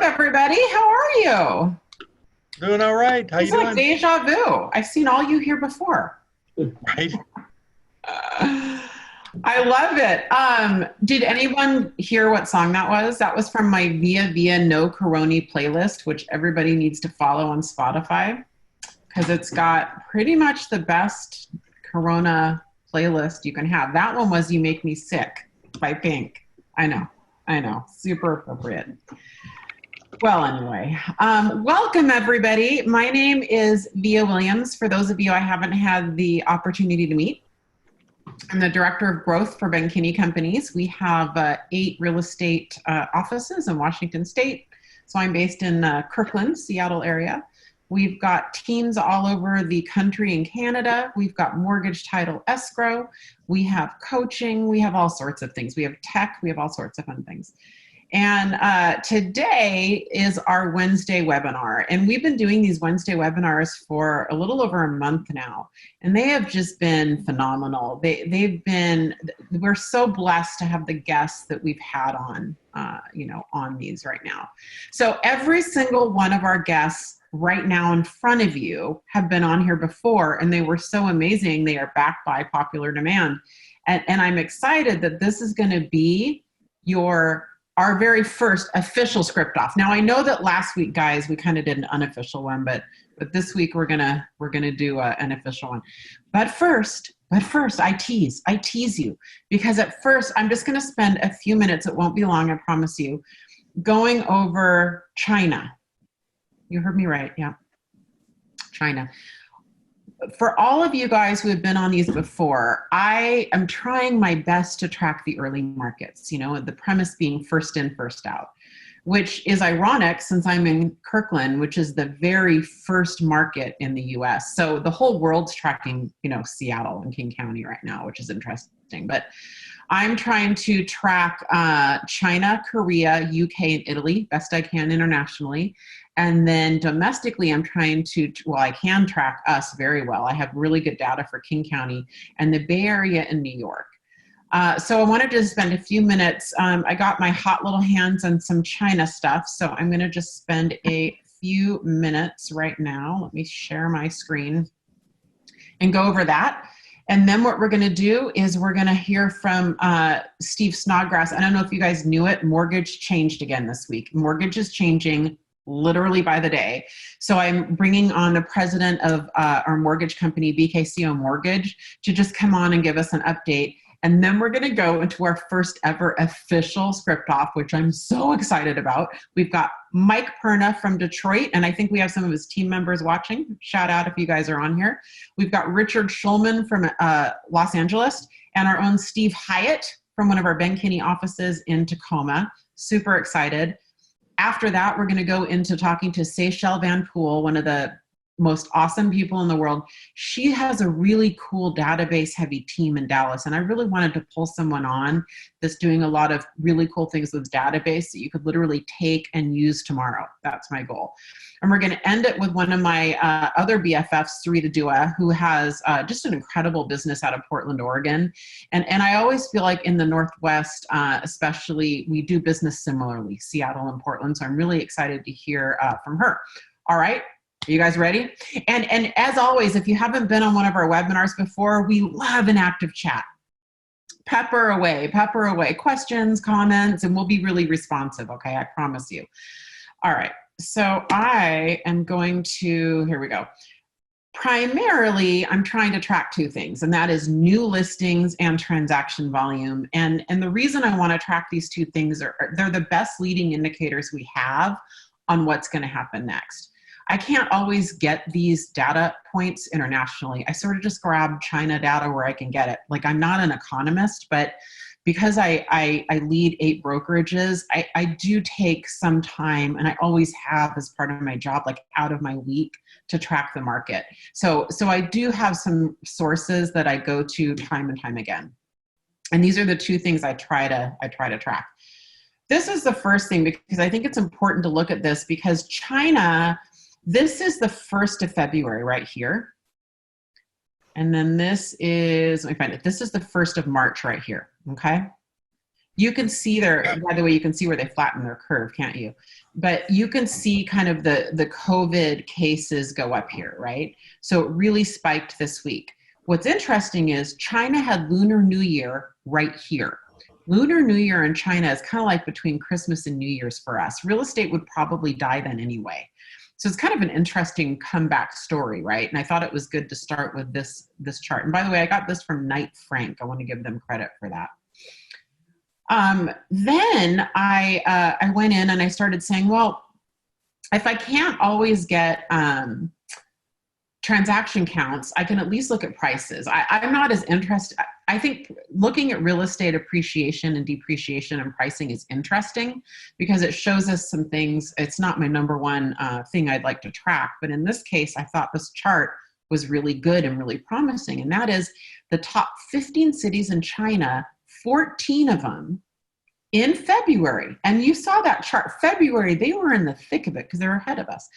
Everybody. How are you? Doing all right. How you It's like doing? deja vu. I've seen all you here before. Right. I love it. Did anyone hear what song that was? That was from my Via Via No Coroni playlist, which everybody needs to follow on Spotify because it's got pretty much the best Corona playlist you can have. That one was You Make Me Sick by Pink. I know. Super appropriate. Well, anyway, welcome everybody. My name is Via Williams. For those of you I haven't had the opportunity to meet, I'm the Director of Growth for Ben Kinney Companies. We have 8 real estate offices in Washington State. So I'm based in Kirkland, Seattle area. We've got teams all over the country in Canada. We've got mortgage title escrow. We have coaching. We have all sorts of things. We have tech. We have all sorts of fun things. And today is our Wednesday webinar. And we've been doing these Wednesday webinars for a little over a month now. And they have just been phenomenal. We're so blessed to have the guests that we've had on, on these right now. So every single one of our guests right now in front of you have been on here before, and they were so amazing. They are backed by popular demand. And I'm excited that this is going to be our very first official script off. Now I know that last week, guys, we kind of did an unofficial one, but this week we're gonna do an official one. But first, I tease you, because at first I'm just gonna spend a few minutes. It won't be long, I promise you, going over China. You heard me right, yeah, China. For all of you guys who have been on these before, I am trying my best to track the early markets, the premise being first in, first out, which is ironic since I'm in Kirkland, which is the very first market in the US. So the whole world's tracking, Seattle and King County right now, which is interesting. But I'm trying to track China, Korea, UK, and Italy, best I can internationally. And then domestically, I'm trying to, I can track us very well. I have really good data for King County and the Bay Area and New York. So I wanted to spend a few minutes. I got my hot little hands on some China stuff. So I'm going to just spend a few minutes right now. Let me share my screen and go over that. And then what we're going to do is we're going to hear from Steve Snodgrass. I don't know if you guys knew it. Mortgage changed again this week. Mortgage is changing literally by the day. So I'm bringing on the president of our mortgage company, BKCO Mortgage, to just come on and give us an update. And then we're going to go into our first ever official script off, which I'm so excited about. We've got Mike Perna from Detroit, and I think we have some of his team members watching. Shout out if you guys are on here. We've got Richard Schulman from Los Angeles, and our own Steve Hyatt from one of our Ben Kinney offices in Tacoma. Super excited. After that, we're going to go into talking to Seychelle Van Poel, one of the most awesome people in the world. She has a really cool database heavy team in Dallas. And I really wanted to pull someone on that's doing a lot of really cool things with database that you could literally take and use tomorrow. That's my goal. And we're going to end it with one of my other BFFs, Sarita Dua, who has just an incredible business out of Portland, Oregon. And I always feel like in the Northwest, especially, we do business similarly, Seattle and Portland. So I'm really excited to hear from her. All right. Are you guys ready? And as always, if you haven't been on one of our webinars before, we love an active chat. Pepper away, questions, comments, and we'll be really responsive, okay? I promise you. All right, so I am going to, here we go. Primarily, I'm trying to track 2 things, and that is new listings and transaction volume. And the reason I want to track these 2 things they're the best leading indicators we have on what's going to happen next. I can't always get these data points internationally. I sort of just grab China data where I can get it. Like, I'm not an economist, but because I lead 8 brokerages, I do take some time, and I always have as part of my job, like out of my week, to track the market. So I do have some sources that I go to time and time again. And these are the 2 things I try to track. This is the first thing, because I think it's important to look at this, because China, this is the 1st of February right here. And then this is, let me find it. This is the 1st of March right here, okay? You can see there, by the way, you can see where they flatten their curve, can't you? But you can see kind of the COVID cases go up here, right? So it really spiked this week. What's interesting is China had Lunar New Year right here. Lunar New Year in China is kind of like between Christmas and New Year's for us. Real estate would probably die then anyway. So it's kind of an interesting comeback story, right? And I thought it was good to start with this chart. And by the way, I got this from Knight Frank. I want to give them credit for that. Then I went in and I started saying, well, if I can't always get transaction counts, I can at least look at prices. I'm not as interested. I think looking at real estate appreciation and depreciation and pricing is interesting because it shows us some things. It's not my number one thing I'd like to track, but in this case, I thought this chart was really good and really promising. And that is the top 15 cities in China, 14 of them in February. And you saw that chart. February, they were in the thick of it because they were ahead of us.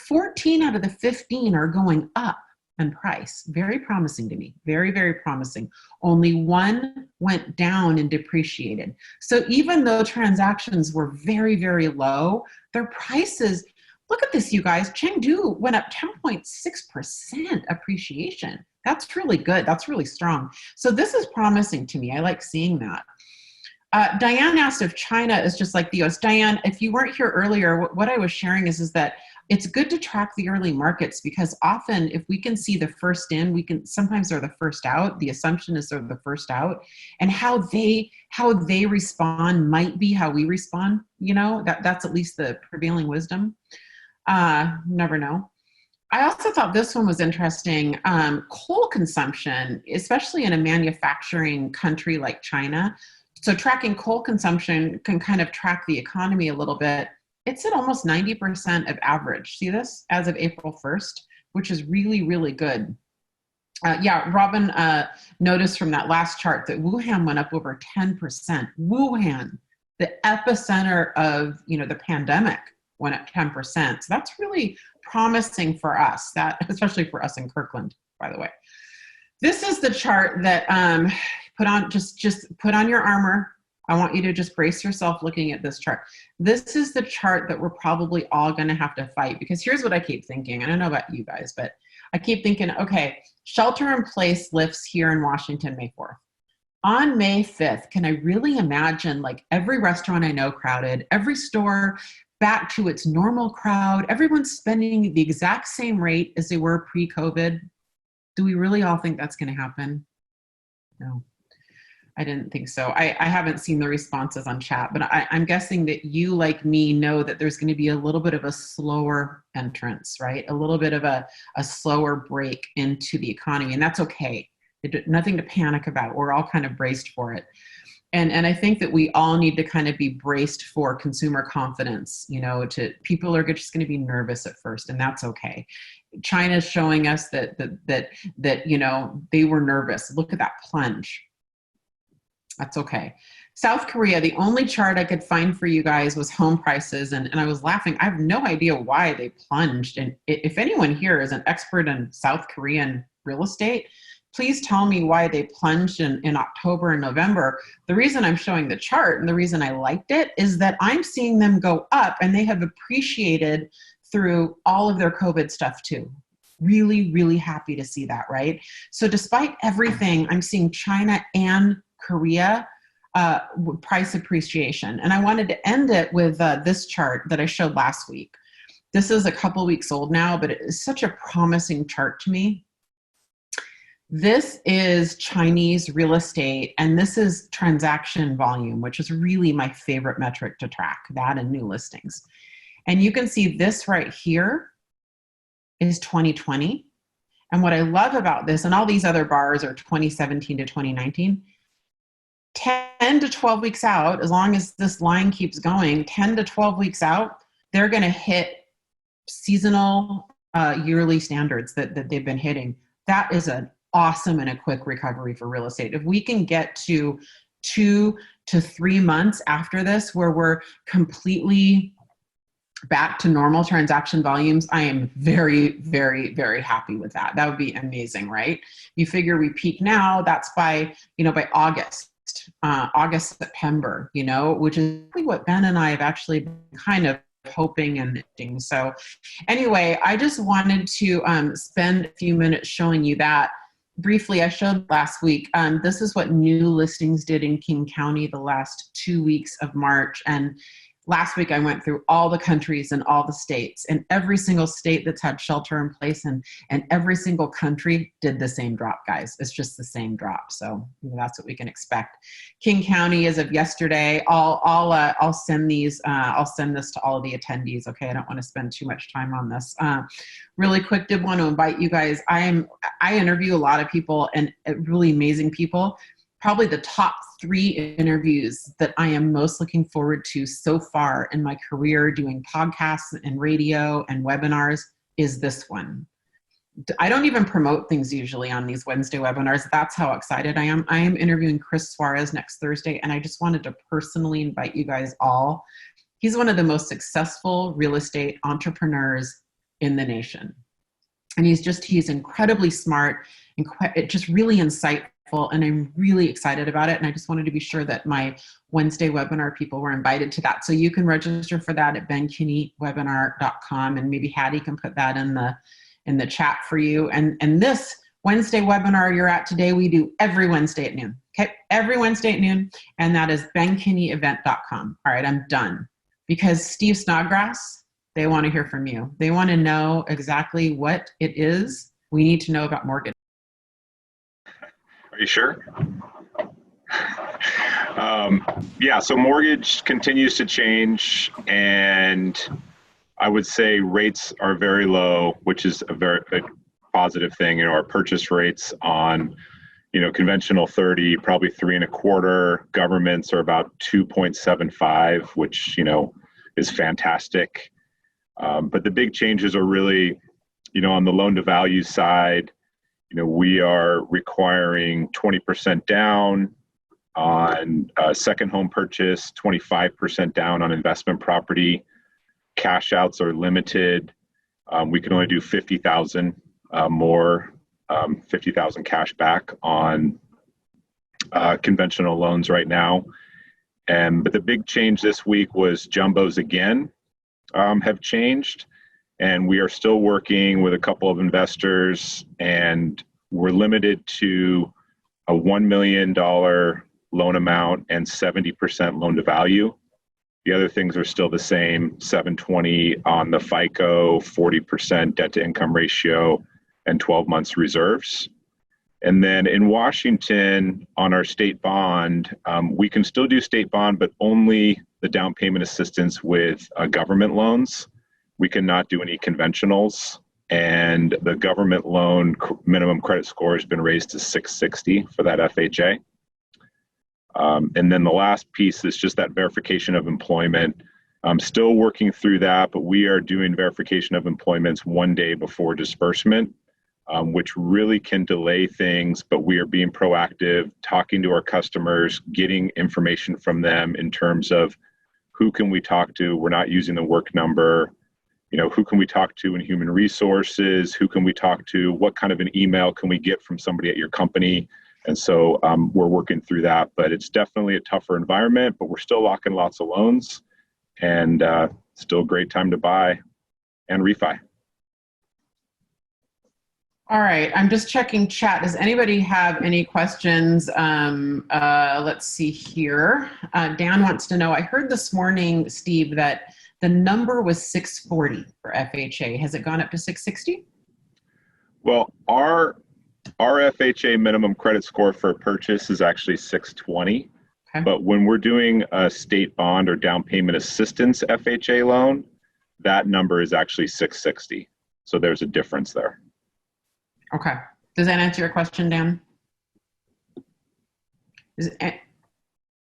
14 out of the 15 are going up in price. Very promising to me. Very, very promising. Only one went down and depreciated. So even though transactions were very, very low, their prices, look at this, you guys. Chengdu went up 10.6% appreciation. That's really good. That's really strong. So this is promising to me. I like seeing that. Diane asked if China is just like the US. Diane, if you weren't here earlier, what I was sharing is that it's good to track the early markets because often if we can see the first in, sometimes they're the first out. The assumption is they're the first out, and how they respond might be how we respond. You know, that's at least the prevailing wisdom. Never know. I also thought this one was interesting. Coal consumption, especially in a manufacturing country like China. So tracking coal consumption can kind of track the economy a little bit. It's at almost 90% of average. See this? As of April 1st, which is really, really good. Yeah, Robin noticed from that last chart that Wuhan went up over 10%. Wuhan, the epicenter of the pandemic, went up 10%. So that's really promising for us, especially for us in Kirkland, by the way. This is the chart that put on your armor. I want you to just brace yourself looking at this chart. This is the chart that we're probably all going to have to fight because here's what I keep thinking. I don't know about you guys, but I keep thinking, okay, shelter in place lifts here in Washington, May 4th. On May 5th, can I really imagine like every restaurant I know crowded, every store back to its normal crowd, everyone's spending the exact same rate as they were pre-COVID? Do we really all think that's going to happen? No. I didn't think so. I haven't seen the responses on chat, but I'm guessing that you, like me, know that there's going to be a little bit of a slower entrance, right? A little bit of a slower break into the economy, and that's okay. Nothing to panic about. We're all kind of braced for it. And I think that we all need to kind of be braced for consumer confidence. People are just going to be nervous at first, and that's okay. China's showing us that they were nervous. Look at that plunge. That's okay. South Korea, the only chart I could find for you guys was home prices. And I was laughing. I have no idea why they plunged. And if anyone here is an expert in South Korean real estate, please tell me why they plunged in October and November. The reason I'm showing the chart and the reason I liked it is that I'm seeing them go up and they have appreciated through all of their COVID stuff too. Really, really happy to see that, right? So despite everything, I'm seeing China and Korea price appreciation. And I wanted to end it with this chart that I showed last week. This is a couple weeks old now, but it is such a promising chart to me. This is Chinese real estate, and this is transaction volume, which is really my favorite metric to track, that and new listings. And you can see this right here is 2020. And what I love about this, and all these other bars are 2017 to 2019, 10 to 12 weeks out, as long as this line keeps going, 10 to 12 weeks out, they're going to hit seasonal yearly standards that they've been hitting. That is an awesome and a quick recovery for real estate. If we can get to 2 to 3 months after this, where we're completely back to normal transaction volumes, I am very, very, very happy with that. That would be amazing, right? You figure we peak now, that's by August. August, September, you know, which is what Ben and I have actually been kind of hoping and thinking. So anyway, I just wanted to spend a few minutes showing you that. Briefly, I showed last week. This is what new listings did in King County the last 2 weeks of March. And last week, I went through all the countries and all the states, and every single state that's had shelter in place and every single country did the same drop, guys. It's just the same drop. So that's what we can expect. King County, as of yesterday, I'll send these. I'll send this to all of the attendees. Okay, I don't want to spend too much time on this. Really quick, did want to invite you guys. I interview a lot of people and really amazing people. Probably the top 3 interviews that I am most looking forward to so far in my career doing podcasts and radio and webinars is this one. I don't even promote things usually on these Wednesday webinars. That's how excited I am. I am interviewing Chris Suarez next Thursday, and I just wanted to personally invite you guys all. He's one of the most successful real estate entrepreneurs in the nation. And he's incredibly smart and just really insightful. And I'm really excited about it. And I just wanted to be sure that my Wednesday webinar people were invited to that. So you can register for that at benkinneywebinar.com, and maybe Hattie can put that in the chat for you. And this Wednesday webinar you're at today, we do every Wednesday at noon. Okay, every Wednesday at noon, and that is benkinneyevent.com. All right, I'm done. Because Steve Snodgrass, they want to hear from you. They want to know exactly what it is we need to know about mortgage. Are you sure? Yeah, so mortgage continues to change, and I would say rates are very low, which is a very positive thing. You know, our purchase rates on, you know, conventional 30, probably 3.25. Governments are about 2.75, which, you know, is fantastic. But the big changes are really, you know, on the loan to value side. You know, we are requiring 20% down on second home purchase, 25% down on investment property. Cash outs are limited. We can only do 50,000 more, 50,000 cash back on conventional loans right now. But the big change this week was jumbos again have changed. And we are still working with a couple of investors, and we're limited to a $1 million loan amount and 70% loan to value. The other things are still the same, 720 on the FICO, 40% debt to income ratio, and 12 months reserves. And then in Washington, on our state bond, we can still do state bond, but only the down payment assistance with government loans. We cannot do any conventionals, and the government loan minimum credit score has been raised to 660 for that FHA. And then the last piece is just that verification of employment. I'm still working through that, but we are doing verification of employments 1 day before disbursement, which really can delay things, but we are being proactive, talking to our customers, getting information from them in terms of who can we talk to. We're not using the work number. You know, who can we talk to in human resources? Who can we talk to? What kind of an email can we get from somebody at your company? And so we're working through that, but it's definitely a tougher environment, but we're still locking lots of loans, and still a great time to buy and refi. All right, I'm just checking chat. Does anybody have any questions? Let's see here. Dan wants to know, I heard this morning, Steve, that the number was 640 for FHA. Has it gone up to 660? Well, our FHA minimum credit score for a purchase is actually 620. Okay. But when we're doing a state bond or down payment assistance FHA loan, that number is actually 660. So there's a difference there. Okay. Does that answer your question, Dan?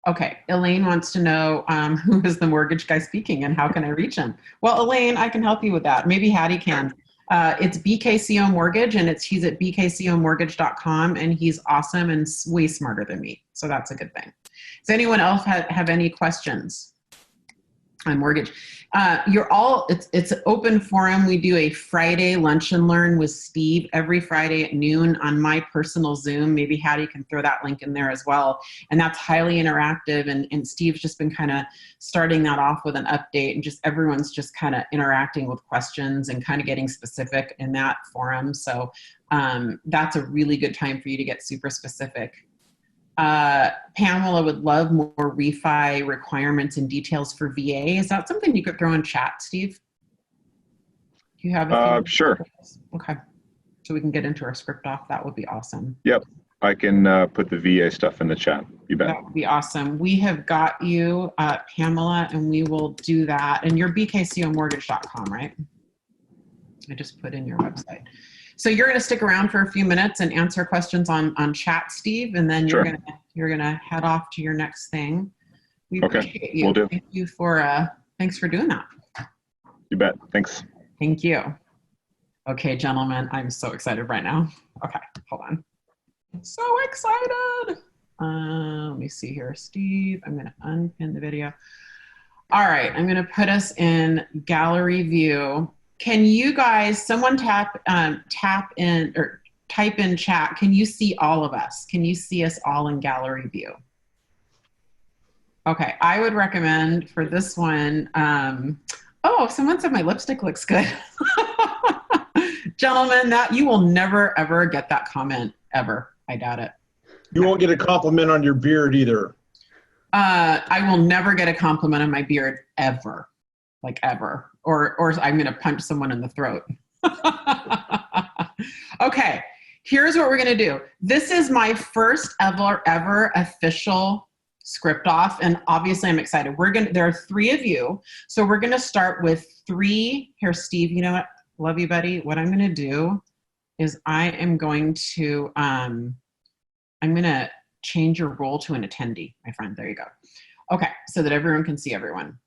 Okay. Elaine wants to know who is the mortgage guy speaking and how can I reach him? Well, Elaine, I can help you with that. Maybe Hattie can. It's BKCO Mortgage, and he's at bkcomortgage.com, and he's awesome and way smarter than me. So that's a good thing. Does anyone else have any questions? on mortgage. It's an open forum. We do a Friday lunch and learn with Steve every Friday at noon on my personal Zoom. Maybe Hattie can throw that link in there as well. And that's highly interactive. And Steve's just been kind of starting that off with an update, and just everyone's just kind of interacting with questions and kind of getting specific in that forum. So that's a really good time for you to get super specific. Pamela would love more refi requirements and details for VA. Is that something you could throw in chat, Steve? Do you have a Sure. Okay. So we can get into our script off. That would be awesome. Yep. I can put the VA stuff in the chat. You bet. That would be awesome. We have got you, Pamela, and we will do that. And you're bkcomortgage.com, right? I just put in your website. So you're going to stick around for a few minutes and answer questions on chat, Steve, and then you're gonna head off to your next thing. We appreciate you. Will do. Thank you for thanks for doing that. You bet. Thanks. Thank you. Okay, gentlemen, I'm so excited right now. Okay, hold on. I'm so excited. Let me see here, Steve. I'm going to unpin the video. All right, I'm going to put us in gallery view. Can you guys, someone tap in or type in chat, can you see all of us? Can you see us all in gallery view? Okay, I would recommend for this one, oh, someone said my lipstick looks good. Gentlemen, that you will never, ever get that comment, ever. I doubt it. You won't get a compliment on your beard either. I will never get a compliment on my beard, ever. Like ever. Or I'm going to punch someone in the throat. Okay, here's what we're going to do. This is my first ever official script off, and obviously I'm excited. There are 3 of you, so we're going to start with 3. Here, Steve, you know what? Love you, buddy. What I'm going to do is I am going to change your role to an attendee, my friend. There you go. Okay, so that everyone can see everyone.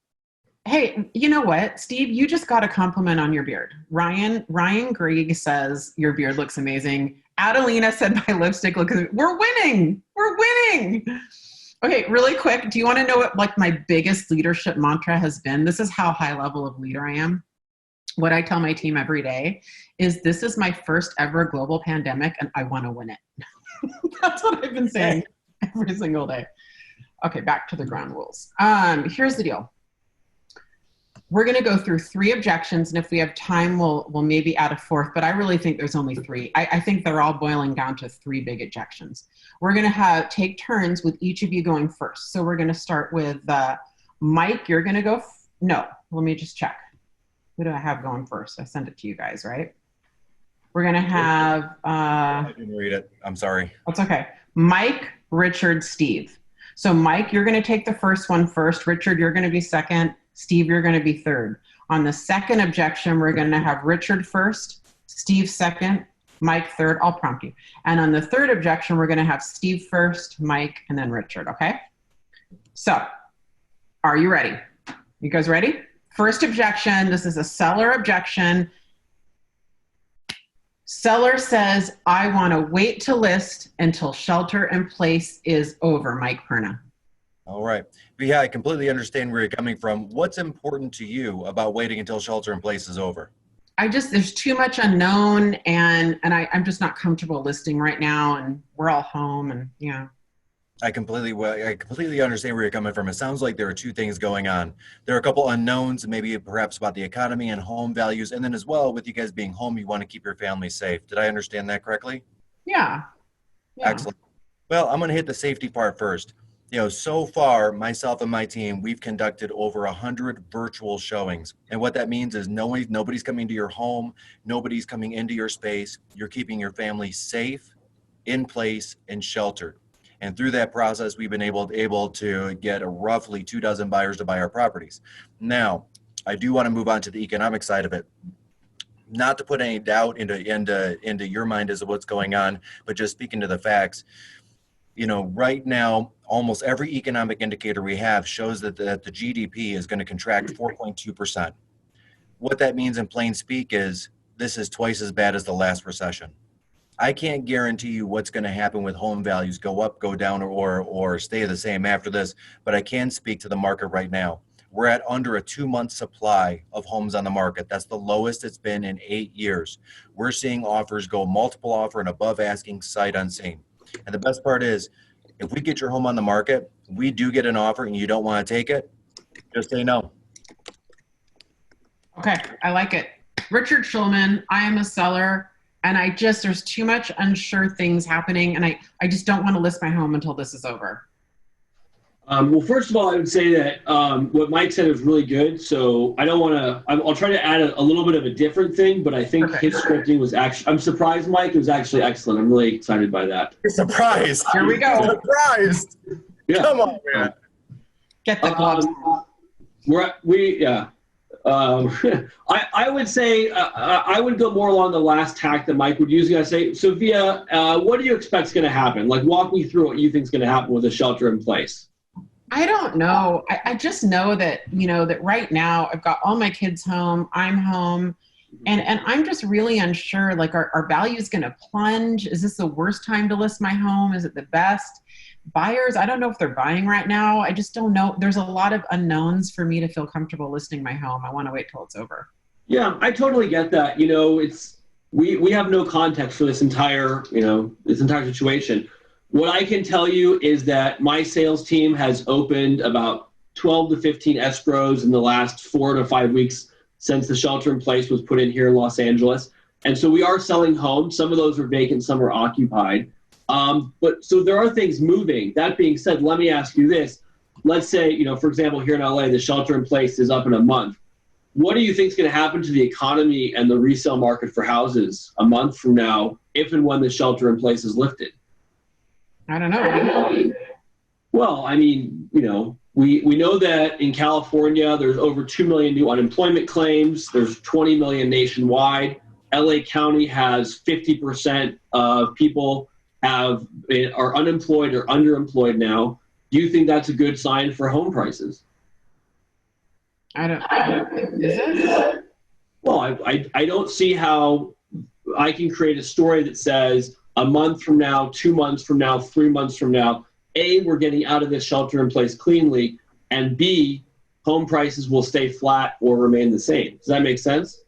Hey, you know what, Steve? You just got a compliment on your beard. Ryan Grigg says your beard looks amazing. Adelina said my lipstick looks amazing. We're winning. We're winning. Okay, really quick. Do you want to know what like my biggest leadership mantra has been? This is how high level of leader I am. What I tell my team every day is this is my first ever global pandemic and I want to win it. That's what I've been saying every single day. Okay, back to the ground rules. Here's the deal. We're going to go through 3 objections, and if we have time, we'll maybe add a 4th, but I really think there's only 3. I think they're all boiling down to 3 big objections. We're going to take turns with each of you going first. So we're going to start with Mike. You're going to go. No, let me just check. Who do I have going first? I sent it to you guys, right? We're going to have. I didn't read it. I'm sorry. That's okay. Mike, Richard, Steve. So Mike, you're going to take the first one first. Richard, you're going to be second. Steve, you're going to be third. On the second objection, we're going to have Richard first, Steve second, Mike third. I'll prompt you. And on the third objection, we're going to have Steve first, Mike, and then Richard, okay? So, are you ready? You guys ready? First objection, this is a seller objection. Seller says, I want to wait to list until shelter in place is over. Mike Perna. All right. But yeah, I completely understand where you're coming from. What's important to you about waiting until shelter in place is over? There's too much unknown, and I'm just not comfortable listing right now, and we're all home, and yeah. I completely understand where you're coming from. It sounds like there are 2 things going on. There are a couple unknowns, maybe perhaps about the economy and home values, and then as well, with you guys being home, you want to keep your family safe. Did I understand that correctly? Yeah. Excellent. Well, I'm going to hit the safety part first. So far, myself and my team, we've conducted over 100 virtual showings. And what that means is nobody's coming to your home, nobody's coming into your space. You're keeping your family safe, in place, and sheltered. And through that process, we've been able to get roughly 24 buyers to buy our properties. Now, I do want to move on to the economic side of it. Not to put any doubt into your mind as to what's going on, but just speaking to the facts. Right now, almost every economic indicator we have shows that the GDP is going to contract 4.2%. What that means in plain speak is this is twice as bad as the last recession. I can't guarantee you what's going to happen with home values, go up, go down, or stay the same after this, but I can speak to the market right now. we're at under a 2-month supply of homes on the market. That's the lowest it's been in 8 years. We're seeing offers go multiple offer and above asking, sight unseen. And the best part is, if we get your home on the market, we do get an offer and you don't want to take it, just say no. Okay, I like it. Richard Schulman, I am a seller, and there's too much unsure things happening, and I just don't want to list my home until this is over. Well, first of all, I would say that what Mike said is really good. So I don't want to, I'll try to add a little bit of a different thing, but I think his scripting was actually, I'm surprised, Mike, it was actually excellent. I'm really excited by that. You're surprised. Here we go. Surprised. Yeah. Come on, man. Get the gloves. I would say I would go more along the last tack that Mike would use. I say, Sophia, what do you expect is going to happen? Like, walk me through what you think is going to happen with a shelter in place. I don't know. I just know that, that right now I've got all my kids home, I'm home, and I'm just really unsure, like, our value is going to plunge. Is this the worst time to list my home? Is it the best? Buyers, I don't know if they're buying right now. I just don't know. There's a lot of unknowns for me to feel comfortable listing my home. I want to wait till it's over. Yeah, I totally get that. We have no context for this entire situation. What I can tell you is that my sales team has opened about 12 to 15 escrows in the last 4 to 5 weeks since the shelter in place was put in here in Los Angeles. And so we are selling homes. Some of those are vacant, some are occupied. But so there are things moving. That being said, let me ask you this. Let's say, for example, here in LA, the shelter in place is up in a month. What do you think is going to happen to the economy and the resale market for houses a month from now, if and when the shelter in place is lifted? I don't know. Well, I mean, we know that in California, there's over 2 million new unemployment claims. There's 20 million nationwide. LA County has 50% of people are unemployed or underemployed now. Do you think that's a good sign for home prices? I don't is it? Well, I don't see how I can create a story that says a month from now, 2 months from now, 3 months from now, A, we're getting out of this shelter in place cleanly, and B, home prices will stay flat or remain the same. Does that make sense?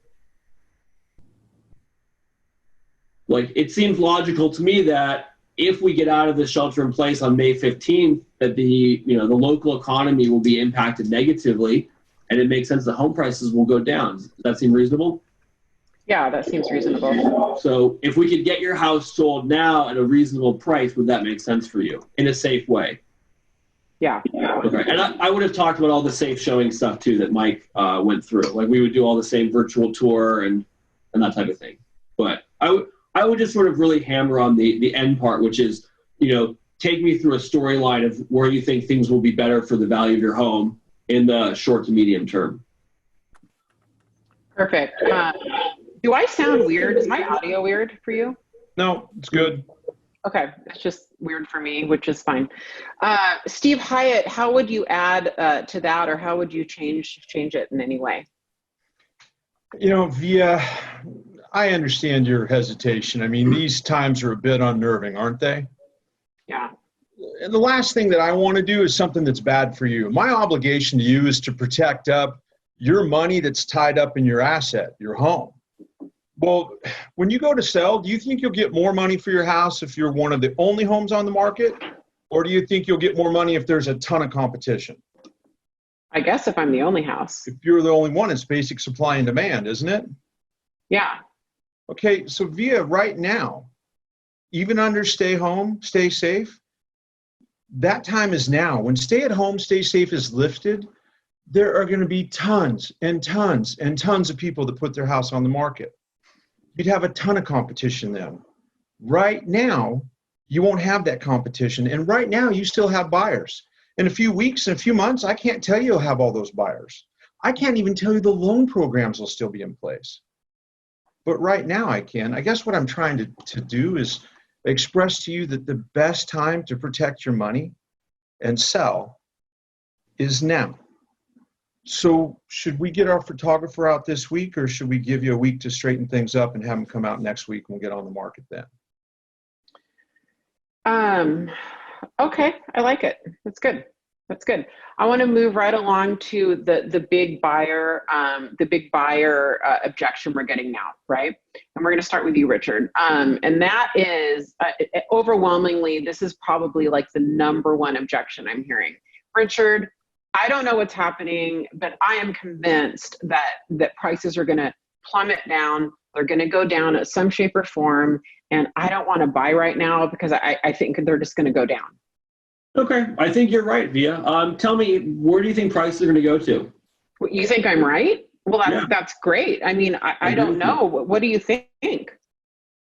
Like, it seems logical to me that if we get out of the shelter in place on May 15th, that the local economy will be impacted negatively, and it makes sense that home prices will go down. Does that seem reasonable? Yeah, that seems reasonable. So if we could get your house sold now at a reasonable price, would that make sense for you in a safe way? Yeah. Okay. And I would have talked about all the safe showing stuff too that Mike went through. Like, we would do all the same virtual tour and that type of thing. But I would just sort of really hammer on the end part, which is, take me through a storyline of where you think things will be better for the value of your home in the short to medium term. Perfect. Do I sound weird? Is my audio weird for you? No, it's good. Okay, it's just weird for me, which is fine. Steve Hyatt, how would you add to that, or how would you change it in any way? Via, I understand your hesitation. I mean, these times are a bit unnerving, aren't they? Yeah. And the last thing that I want to do is something that's bad for you. My obligation to you is to protect up your money that's tied up in your asset, your home. Well, when you go to sell, do you think you'll get more money for your house if you're one of the only homes on the market? Or do you think you'll get more money if there's a ton of competition? I guess if I'm the only house. If you're the only one, it's basic supply and demand, isn't it? Yeah. Okay, so via right now, even under stay home, stay safe, that time is now. When stay at home, stay safe is lifted, there are going to be tons and tons and tons of people that put their house on the market. You'd have a ton of competition then. Right now, you won't have that competition. And right now, you still have buyers. In a few weeks, in a few months, I can't tell you you'll have all those buyers. I can't even tell you the loan programs will still be in place. But right now I can. I guess what I'm trying to do is express to you that the best time to protect your money and sell is now. So should we get our photographer out this week, or should we give you a week to straighten things up and have him come out next week and we'll get on the market then? Okay, I like it. That's good. That's good. I want to move right along to the big buyer objection we're getting now, right? And we're going to start with you, Richard. And that is overwhelmingly, this is probably like the number one objection I'm hearing. Richard, I don't know what's happening, but I am convinced that prices are going to plummet down. They're going to go down in some shape or form, and I don't want to buy right now because I think they're just going to go down. Okay, I think you're right, Via. Tell me, where do you think prices are going to go to? You think I'm right? Well, that's great. I mean, I don't know. What do you think?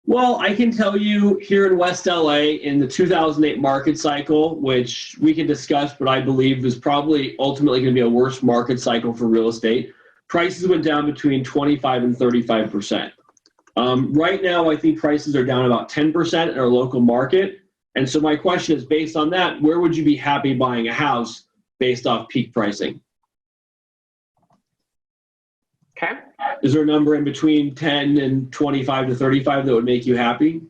Well, I can tell you here in West LA in the 2008 market cycle, which we can discuss, but I believe is probably ultimately going to be a worse market cycle for real estate. Prices went down between 25 and 35%. Right now, I think prices are down about 10% in our local market. And so my question is, based on that, where would you be happy buying a house based off peak pricing? Okay. Is there a number in between 10 and 25 to 35 that would make you happy?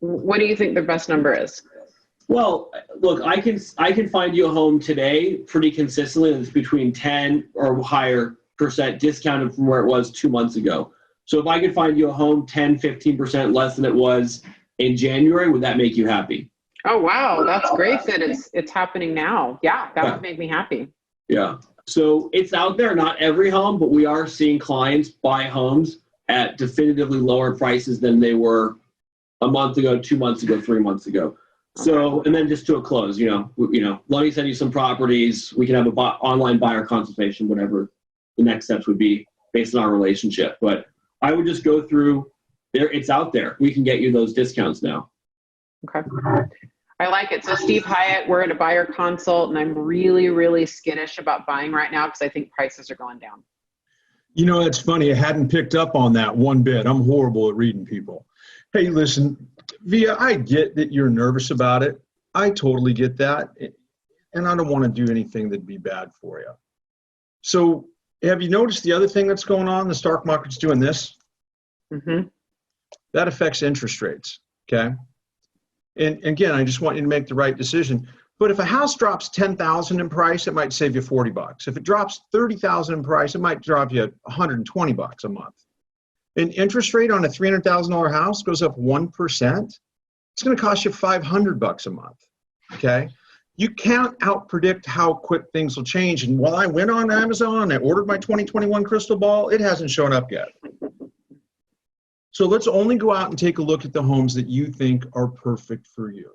What do you think the best number is? Well, look, I can find you a home today pretty consistently that's between 10 or higher percent discounted from where it was 2 months ago. So if I could find you a home 10, 15% less than it was in January, would that make you happy? Oh, wow. That's great that it's happening now. Yeah, that would make me happy. Yeah. So it's out there, not every home, but we are seeing clients buy homes at definitively lower prices than they were a month ago, 2 months ago, 3 months ago. So, and then just to a close, let me send you some properties. We can have an online buyer consultation, whatever the next steps would be based on our relationship. But I would just go through there. It's out there. We can get you those discounts now. Okay. I like it. So Steve Hyatt, we're at a buyer consult, and I'm really, really skittish about buying right now because I think prices are going down. It's funny. I hadn't picked up on that one bit. I'm horrible at reading people. Hey, listen, Via, I get that you're nervous about it. I totally get that. And I don't want to do anything that'd be bad for you. So have you noticed the other thing that's going on? The stock market's doing this. Mm-hmm. That affects interest rates, okay? And again, I just want you to make the right decision. But if a house drops $10,000 in price, it might save you $40. If it drops $30,000 in price, it might drop you $120 a month. An interest rate on a $300,000 house goes up 1%. It's going to cost you $500 a month, okay? You can't outpredict how quick things will change. And while I went on Amazon, I ordered my 2021 crystal ball, it hasn't shown up yet. So let's only go out and take a look at the homes that you think are perfect for you.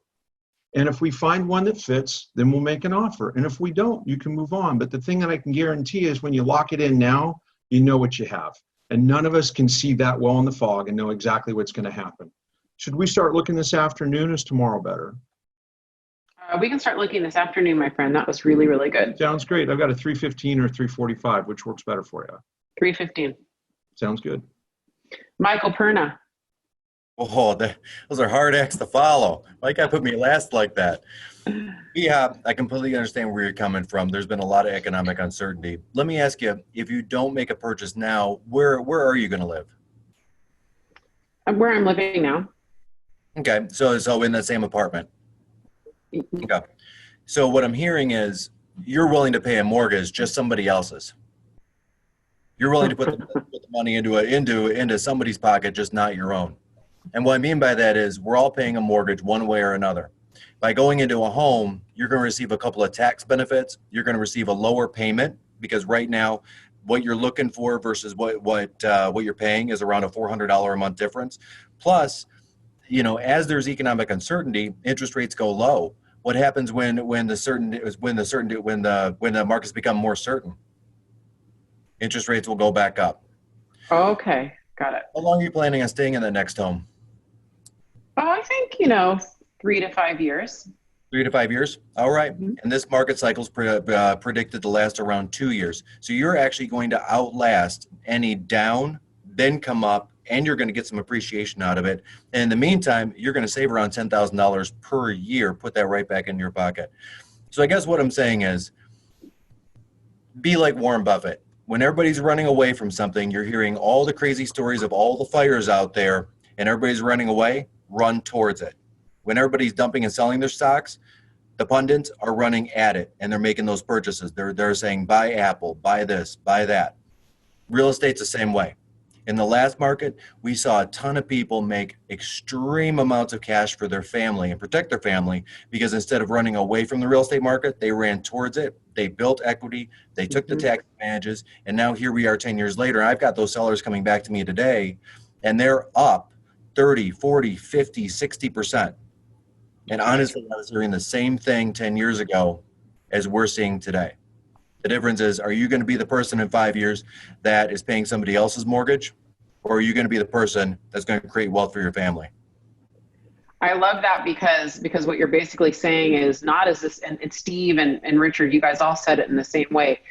And if we find one that fits, then we'll make an offer. And if we don't, you can move on. But the thing that I can guarantee is when you lock it in now, you know what you have. And none of us can see that well in the fog and know exactly what's going to happen. Should we start looking this afternoon? Is tomorrow better? We can start looking this afternoon, my friend. That was really, really good. Sounds great. I've got a 3:15 or 3:45. Which works better for you? 3:15. Sounds good. Michael Perna. Oh, those are hard acts to follow. Why can't put me last like that? Yeah, I completely understand where you're coming from. There's been a lot of economic uncertainty. Let me ask you, if you don't make a purchase now, where are you going to live? Where I'm living now. Okay, so in the same apartment. Okay. So what I'm hearing is you're willing to pay a mortgage, just somebody else's. You're willing to put the money into somebody's pocket, just not your own. And what I mean by that is we're all paying a mortgage one way or another. By going into a home, you're going to receive a couple of tax benefits. You're going to receive a lower payment because right now what you're looking for versus what you're paying is around a $400 a month difference. Plus, as there's economic uncertainty, interest rates go low. What happens when the markets become more certain? Interest rates will go back up. Okay, got it. How long are you planning on staying in that next home? Oh, I think 3 to 5 years. 3 to 5 years? All right. Mm-hmm. And this market cycle is predicted to last around 2 years. So you're actually going to outlast any down, then come up, and you're going to get some appreciation out of it. And in the meantime, you're going to save around $10,000 per year. Put that right back in your pocket. So I guess what I'm saying is be like Warren Buffett. When everybody's running away from something, you're hearing all the crazy stories of all the fires out there, and everybody's running away, run towards it. When everybody's dumping and selling their stocks, The pundits are running at it, and they're making those purchases. They're saying, buy Apple, buy this, buy that. Real estate's the same way. In the last market, we saw a ton of people make extreme amounts of cash for their family and protect their family, because instead of running away from the real estate market, they ran towards it. They built equity. They took the tax advantages. And now here we are 10 years later. I've got those sellers coming back to me today, and they're up 30, 40, 50, 60%. And honestly, I was hearing the same thing 10 years ago as we're seeing today. The difference is, are you going to be the person in 5 years that is paying somebody else's mortgage, or are you going to be the person that's going to create wealth for your family? I love that because what you're basically saying is, not as this, and Steve and Richard, you guys all said it in the same way.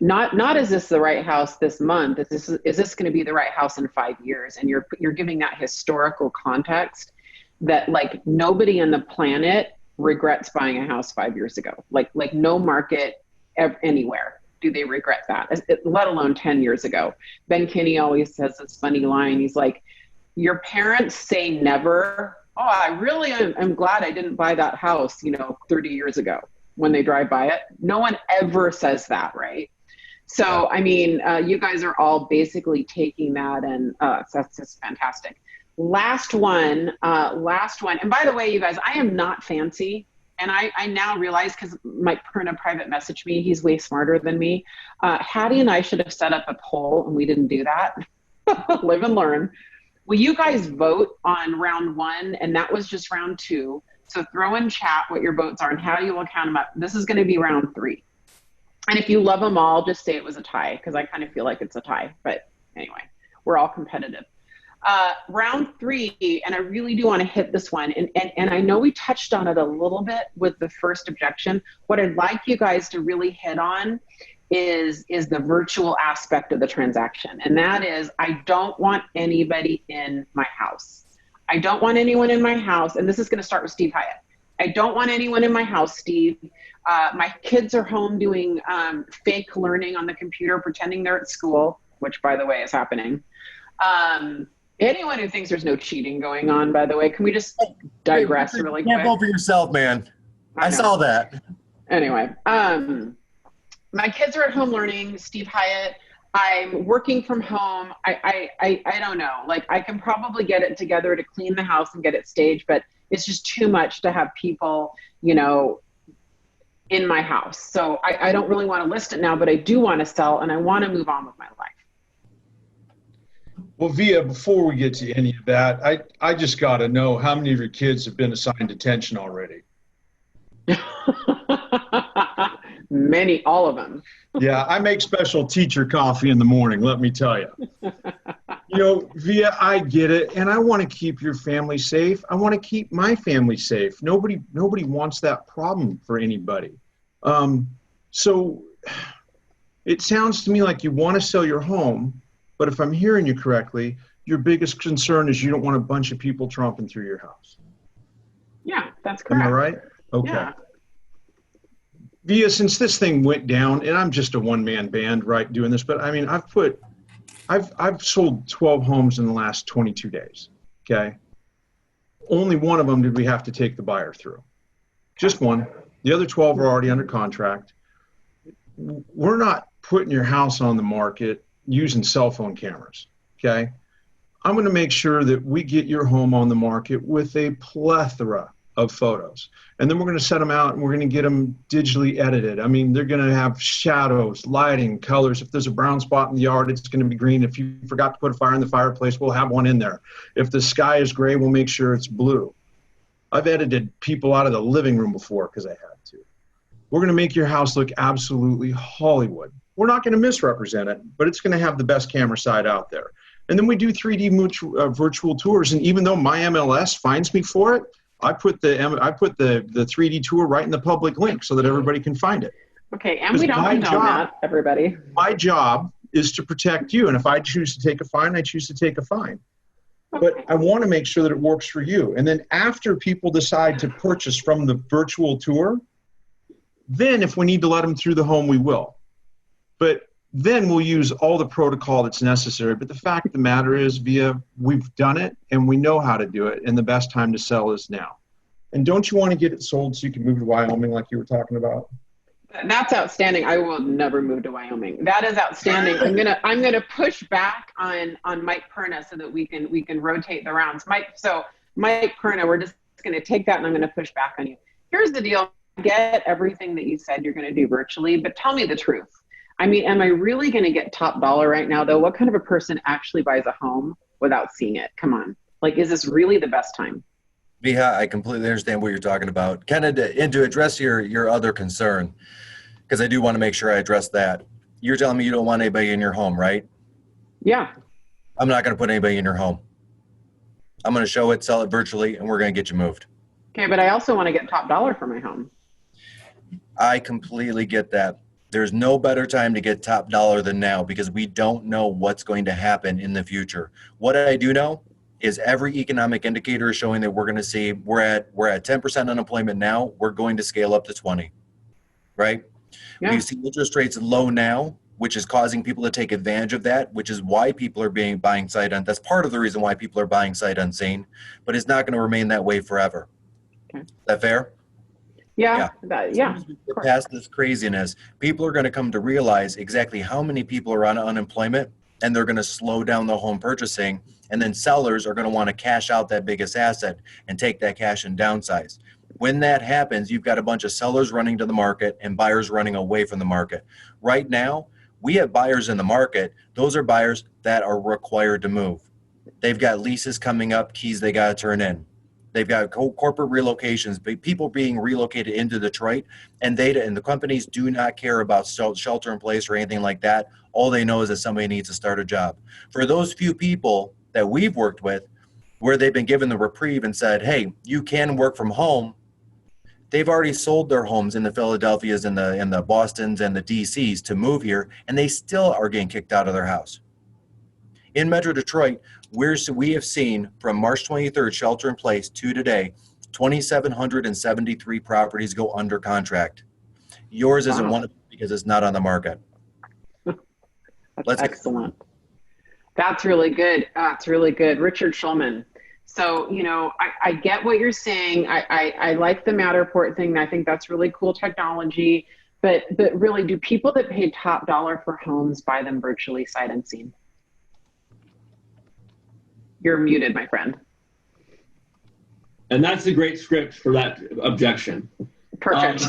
Not is this the right house this month? Is this going to be the right house in 5 years? And you're giving that historical context that, like, nobody on the planet regrets buying a house 5 years ago. Like no market anywhere do they regret that, let alone 10 years ago. Ben Kinney always says this funny line. He's like, your parents say never. Oh, I really am glad I didn't buy that house, 30 years ago, when they drive by it. No one ever says that, right? So, I mean, you guys are all basically taking that, and that's just fantastic. Last one. And by the way, you guys, I am not fancy. And I now realize, because Mike Perna private messaged me, he's way smarter than me. Hattie and I should have set up a poll, and we didn't do that. Live and learn. Will you guys vote on round 1? And that was just round 2. So throw in chat what your votes are and how you will count them up. This is going to be round 3. And if you love them all, just say it was a tie, because I kind of feel like it's a tie. But anyway, we're all competitive. Round 3, and I really do want to hit this one, and I know we touched on it a little bit with the first objection. What I'd like you guys to really hit on is the virtual aspect of the transaction, and that is, I don't want anybody in my house. I don't want anyone in my house, and this is going to start with Steve Hyatt. I don't want anyone in my house, Steve. My kids are home doing fake learning on the computer, pretending they're at school, which, by the way, is happening. Anyone who thinks there's no cheating going on, by the way, can we just digress really quick? You can't vote for yourself, man. I saw that. Anyway, my kids are at home learning, Steve Hyatt. I'm working from home. I don't know. Like, I can probably get it together to clean the house and get it staged, but it's just too much to have people, in my house. So I don't really want to list it now, but I do want to sell, and I want to move on with my life. Well, Via, before we get to any of that, I just got to know how many of your kids have been assigned detention already? Many, all of them. Yeah, I make special teacher coffee in the morning, let me tell you. Via, I get it, and I want to keep your family safe. I want to keep my family safe. Nobody wants that problem for anybody. So it sounds to me like you want to sell your home, but if I'm hearing you correctly, your biggest concern is you don't want a bunch of people tromping through your house. Yeah, that's correct. Am I right? Okay. Yeah. Via, since this thing went down, and I'm just a one-man band, right, doing this, but I mean, I've sold 12 homes in the last 22 days, okay? Only one of them did we have to take the buyer through. Just one. The other 12 are already under contract. We're not putting your house on the market using cell phone cameras, okay? I'm going to make sure that we get your home on the market with a plethora of photos. And then we're going to set them out, and we're going to get them digitally edited. I mean, they're going to have shadows, lighting, colors. If there's a brown spot in the yard, it's going to be green. If you forgot to put a fire in the fireplace, we'll have one in there. If the sky is gray, we'll make sure it's blue. I've edited people out of the living room before because I had to. We're going to make your house look absolutely Hollywood. We're not going to misrepresent it, but it's going to have the best camera side out there. And then we do 3D virtual tours. And even though my MLS finds me for it, I put the 3D tour right in the public link so that everybody can find it. Okay, and we don't condone that, everybody. My job is to protect you, and if I choose to take a fine, I choose to take a fine. Okay. But I want to make sure that it works for you. And then after people decide to purchase from the virtual tour, then if we need to let them through the home, we will. But then we'll use all the protocol that's necessary. But the fact of the matter is, we've done it, and we know how to do it, and the best time to sell is now. And don't you want to get it sold so you can move to Wyoming like you were talking about? That's outstanding. I will never move to Wyoming. That is outstanding. I'm gonna push back on Mike Perna so that we can rotate the rounds. Mike Perna, we're just gonna take that and I'm gonna push back on you. Here's the deal. I get everything that you said you're gonna do virtually, but tell me the truth. I mean, am I really gonna get top dollar right now though? What kind of a person actually buys a home without seeing it? Come on. Like, is this really the best time? Viha, I completely understand what you're talking about. Kind of to address your other concern, because I do want to make sure I address that. You're telling me you don't want anybody in your home, right? Yeah. I'm not going to put anybody in your home. I'm going to show it, sell it virtually, and we're going to get you moved. Okay, but I also want to get top dollar for my home. I completely get that. There's no better time to get top dollar than now because we don't know what's going to happen in the future. What I do know is every economic indicator is showing that we're going to see we're at 10% unemployment now. We're going to scale up to 20, right? Yeah. We see interest rates low now, which is causing people to take advantage of that, which is why people are buying sight unseen. That's part of the reason why people are buying sight unseen, but it's not going to remain that way forever. Okay. Is that fair? Yeah. As soon as we get past this craziness, people are going to come to realize exactly how many people are on unemployment, and they're going to slow down the home purchasing. And then sellers are going to want to cash out that biggest asset and take that cash and downsize. When that happens, you've got a bunch of sellers running to the market and buyers running away from the market. Right now, we have buyers in the market. Those are buyers that are required to move. They've got leases coming up, keys they got to turn in. They've got corporate relocations, people being relocated into Detroit, and the companies do not care about shelter in place or anything like that. All they know is that somebody needs to start a job. For those few people that we've worked with, where they've been given the reprieve and said, hey, you can work from home, they've already sold their homes in the Philadelphias and the Bostons and the DCs to move here, and they still are getting kicked out of their house. In Metro Detroit, we have seen from March 23rd, shelter in place, to today, 2,773 properties go under contract. Yours isn't one of them because it's not on the market. That's excellent. That's really good. That's really good. Richard Schulman. So, I get what you're saying. I like the Matterport thing. I think that's really cool technology. But really, do people that pay top dollar for homes buy them virtually sight unseen? You're muted, my friend. And that's a great script for that objection. Perfect.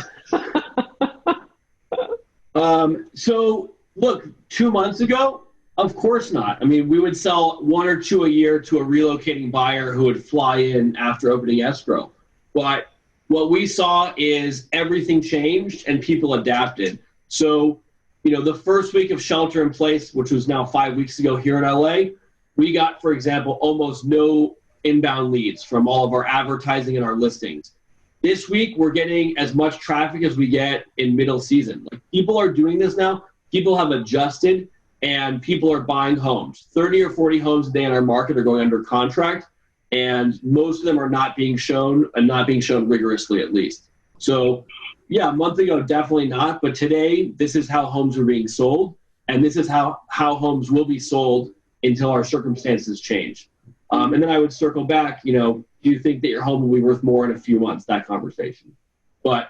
So look, 2 months ago, of course not. I mean, we would sell 1 or 2 a year to a relocating buyer who would fly in after opening escrow. But what we saw is everything changed and people adapted. So, the first week of shelter in place, which was now 5 weeks ago here in LA, we got, for example, almost no inbound leads from all of our advertising and our listings. This week, we're getting as much traffic as we get in middle season. Like, people are doing this now. People have adjusted, and people are buying homes. 30 or 40 homes a day in our market are going under contract, and most of them are not being shown, and not being shown rigorously at least. So, yeah, a month ago, definitely not. But today, this is how homes are being sold, and this is how homes will be sold until our circumstances change. And then I would circle back, do you think that your home will be worth more in a few months? That conversation. But,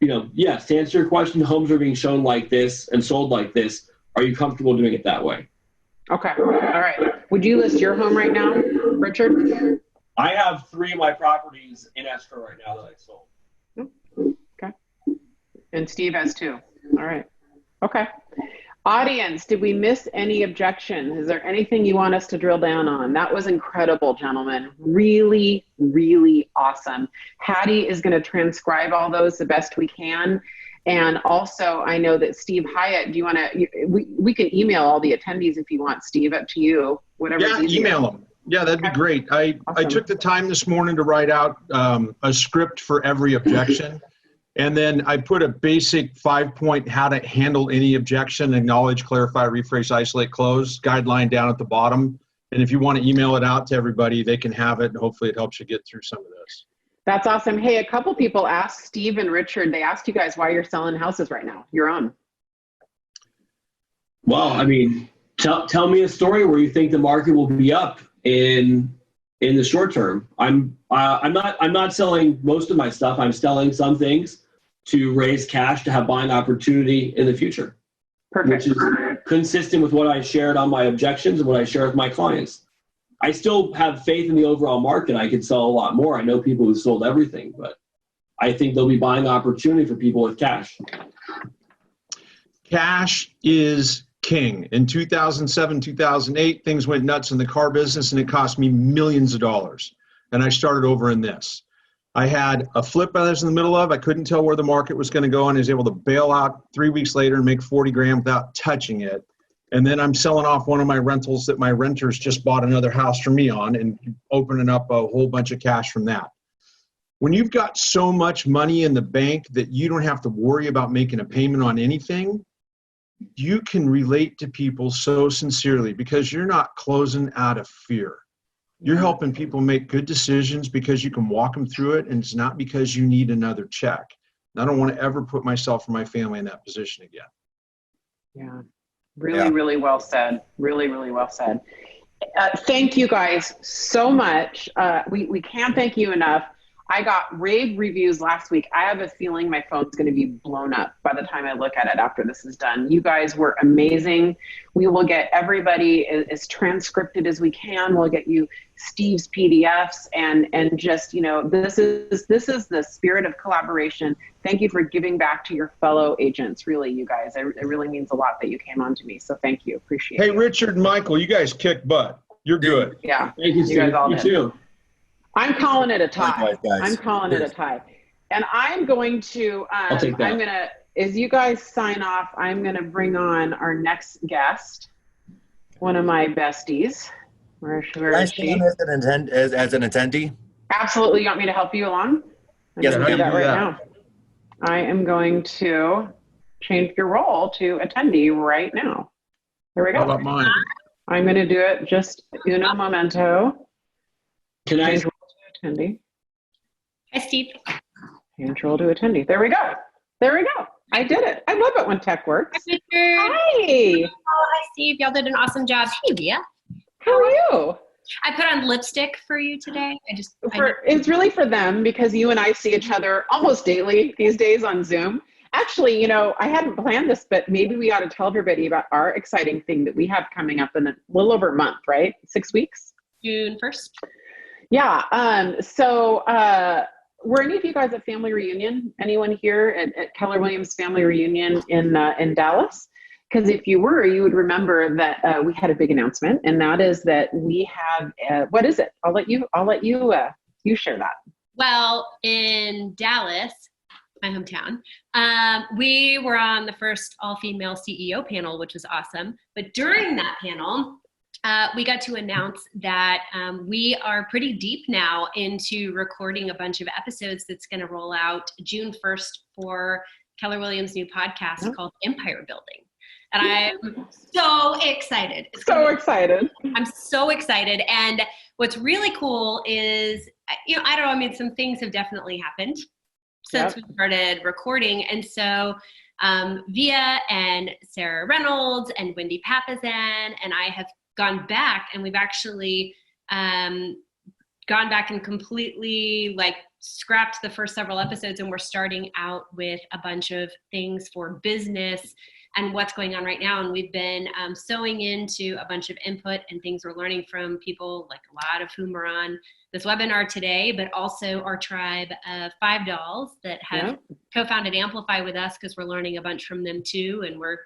yes, to answer your question, homes are being shown like this and sold like this. Are you comfortable doing it that way? Okay. All right. Would you list your home right now, Richard? I have 3 of my properties in escrow right now that I sold. Okay. And Steve has 2. All right. Okay. Audience, did we miss any objections? Is there anything you want us to drill down on? That was incredible, gentlemen. Really, really awesome. Hattie is going to transcribe all those the best we can. And also, I know that Steve Hyatt, do you want to, we can email all the attendees if you want, Steve, up to you, whatever. Yeah, email them. Yeah, that'd be great. I took the time this morning to write out a script for every objection. And then I put a basic 5-point how to handle any objection, acknowledge, clarify, rephrase, isolate, close guideline down at the bottom. And if you want to email it out to everybody, they can have it. And hopefully it helps you get through some of this. That's awesome. Hey, a couple people asked Steve and Richard, they asked you guys why you're selling houses right now. You're on. Well, I mean, tell me a story where you think the market will be up in in the short term. I'm not selling most of my stuff. I'm selling some things to raise cash to have buying opportunity in the future. Perfect. Which is consistent with what I shared on my objections and what I share with my clients. I still have faith in the overall market. I could sell a lot more. I know people who sold everything, but I think there'll be buying opportunity for people with cash. Cash is king. In 2007, 2008, things went nuts in the car business and it cost me millions of dollars. And I started over in this. I had a flip I was in the middle of. I couldn't tell where the market was going to go, and I was able to bail out 3 weeks later and make 40 grand without touching it. And then I'm selling off one of my rentals that my renters just bought another house for me on and opening up a whole bunch of cash from that. When you've got so much money in the bank that you don't have to worry about making a payment on anything, you can relate to people so sincerely because you're not closing out of fear. You're helping people make good decisions because you can walk them through it, and it's not because you need another check. And I don't want to ever put myself or my family in that position again. Yeah. Really well said. Really well said. Thank you guys so much. We can't thank you enough. I got rave reviews last week. I have a feeling my phone's going to be blown up by the time I look at it after this is done. You guys were amazing. We will get everybody as transcripted as we can. We'll get you Steve's PDFs and just, you know, this is the spirit of collaboration. Thank you for giving back to your fellow agents. Really, you guys, it really means a lot that you came on to me. So thank you. Appreciate it. Hey, Richard and Michael, you guys kick butt. You're good. Yeah. Thank you, Steve. guys all You did. too. I'm calling it a tie. Likewise, guys. I'm calling it a tie. And I'm going to, I'll take that. as you guys sign off, I'm going to bring on our next guest, one of my besties. Where is she? As an attendee? Absolutely. You want me to help you along? Yes, I'm we gonna can do that right now. I am going to change your role to attendee right now. There we go. How about mine? I'm going to do it just uno momento. Can I? Change role to attendee. Hi, Steve. Change role to attendee. There we go. There we go. I did it. I love it when tech works. Hi, Richard. Hi. Oh, hi, Steve. Y'all did an awesome job. Hey, Via. How are you? I put on lipstick for you today. It's really for them because you and I see each other almost daily these days on Zoom. Actually, you know, I hadn't planned this, but maybe we ought to tell everybody about our exciting thing that we have coming up in a little over a month, right? 6 weeks? June 1st. Yeah. Were any of you guys at family reunion? Anyone here at Keller Williams family reunion in Dallas? Because if you were, you would remember that we had a big announcement, and that is that we have what is it? I'll let you share that. Well, in Dallas, my hometown, we were on the first all-female CEO panel, which was awesome. But during that panel, we got to announce that we are pretty deep now into recording a bunch of episodes that's going to roll out June 1st for Keller Williams' new podcast called Empire Building. And I'm so excited. I'm so excited. And what's really cool is, you know, I don't know, I mean, some things have definitely happened since we started recording. And so Via and Sarah Reynolds and Wendy Papazan and I have gone back, and we've actually gone back and completely scrapped the first several episodes, and we're starting out with a bunch of things for business and what's going on right now. And we've been sewing into a bunch of input and things we're learning from people, like a lot of whom are on this webinar today, but also our tribe of 5 dolls that have co-founded Amplify with us, because we're learning a bunch from them too. And we're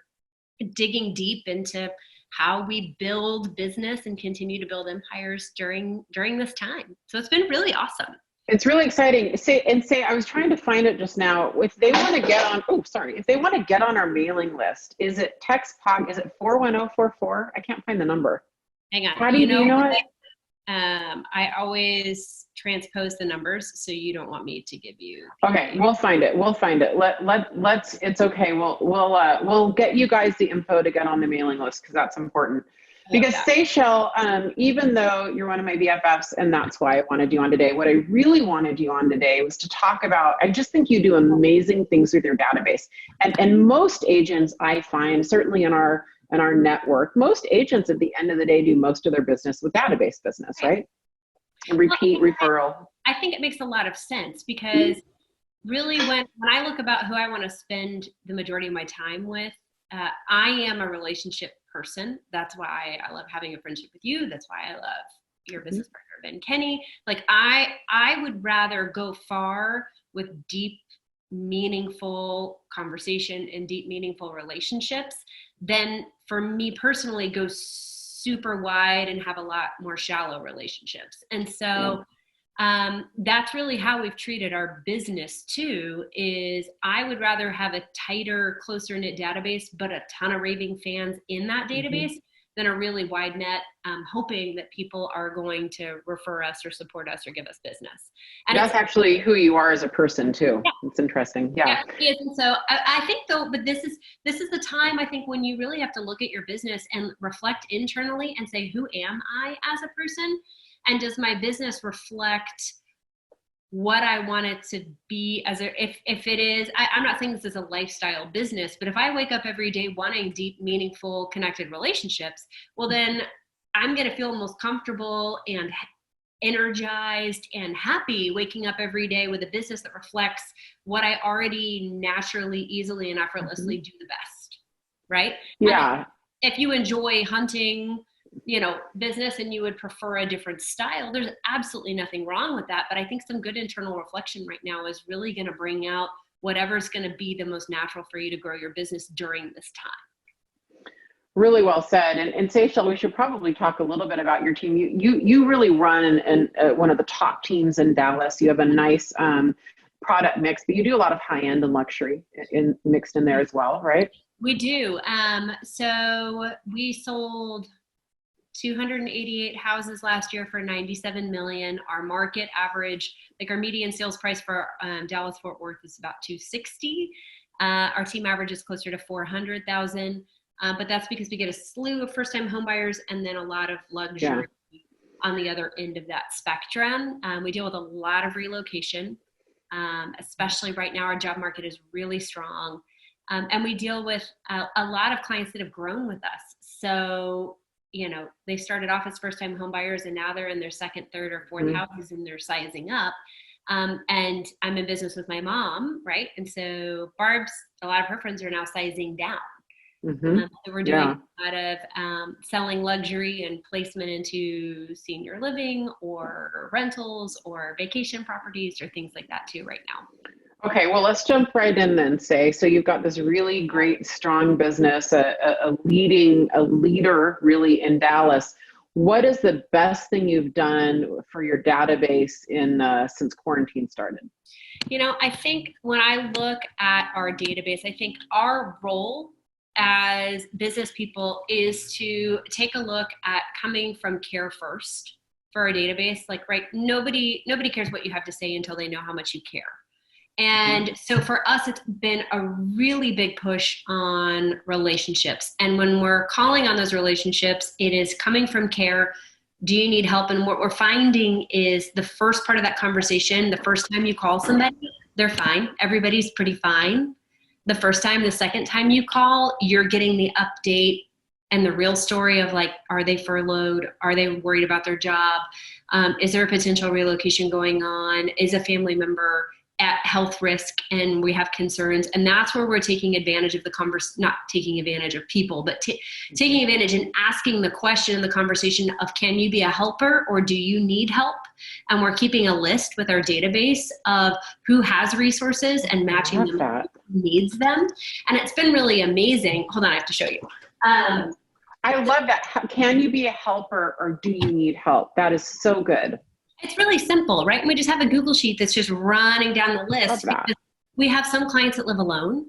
digging deep into how we build business and continue to build empires during this time. So it's been really awesome. It's really exciting. I was trying to find it just now. If they want to get on, if they want to get on our mailing list, is it is it 41044? I can't find the number. Hang on. How do you know it? I always transpose the numbers, so you don't want me to give you. Okay, we'll find it. Let's. It's okay. We'll get you guys the info to get on the mailing list, because that's important. Because Seychelle, even though you're one of my BFFs, and that's why I wanted you on today, what I really wanted you on today was to talk about, I just think you do amazing things with your database. And most agents, I find, certainly in our network, most agents at the end of the day do most of their business with database business, right? And repeat referral. I think it makes a lot of sense because really when I look about who I want to spend the majority of my time with, I am a relationship person. That's why I love having a friendship with you. That's why I love your business partner, Ben Kenny. Like I would rather go far with deep, meaningful conversation and deep, meaningful relationships than for me personally go super wide and have a lot more shallow relationships. And so that's really how we've treated our business too, is I would rather have a tighter, closer knit database, but a ton of raving fans in that database than a really wide net, hoping that people are going to refer us or support us or give us business. And that's actually who you are as a person too. Yeah. It's interesting. Yeah. Yes. And so I think though, but this is the time I think when you really have to look at your business and reflect internally and say, who am I as a person? And does my business reflect what I want it to be if it is, I'm not saying this is a lifestyle business, but if I wake up every day wanting deep, meaningful, connected relationships, well, then I'm going to feel most comfortable and energized and happy waking up every day with a business that reflects what I already naturally, easily, and effortlessly do the best. Right? Yeah. And if you enjoy hunting, business and you would prefer a different style, there's absolutely nothing wrong with that. But I think some good internal reflection right now is really going to bring out whatever's going to be the most natural for you to grow your business during this time. Really well said. And Seychelle, we should probably talk a little bit about your team. You really run in one of the top teams in Dallas. You have a nice product mix, but you do a lot of high end and luxury mixed in there as well, right? We do. So we sold 288 houses last year for $97 million. Our market average, like our median sales price for Dallas Fort Worth is about $260,000. Our team average is closer to $400,000, but that's because we get a slew of first-time homebuyers and then a lot of luxury on the other end of that spectrum. We deal with a lot of relocation, especially right now. Our job market is really strong, and we deal with a lot of clients that have grown with us. So they started off as first-time home buyers and now they're in their second, third, or fourth houses and they're sizing up. And I'm in business with my mom, right? And so Barb's, a lot of her friends are now sizing down. So we're doing a lot of selling luxury and placement into senior living or rentals or vacation properties or things like that too right now. Okay, well, let's jump right in then, so you've got this really great, strong business, a leader really in Dallas. What is the best thing you've done for your database since quarantine started? I think when I look at our database, I think our role as business people is to take a look at coming from care first for our database. Like, right, nobody cares what you have to say until they know how much you care. And so for us, it's been a really big push on relationships. And when we're calling on those relationships, it is coming from care. Do you need help? And what we're finding is the first part of that conversation, the first time you call somebody, they're fine. Everybody's pretty fine. The first time, the second time you call, you're getting the update and the real story of like, are they furloughed? Are they worried about their job? Is there a potential relocation going on? Is a family member at health risk and we have concerns? And that's where we're taking advantage of not taking advantage of people, but taking advantage and asking the question in the conversation of, can you be a helper or do you need help? And we're keeping a list with our database of who has resources and matching them to who needs them. And it's been really amazing. Hold on, I have to show you. I love that. Can you be a helper or do you need help? That is so good. It's really simple, right? And we just have a Google sheet that's just running down the list. Because we have some clients that live alone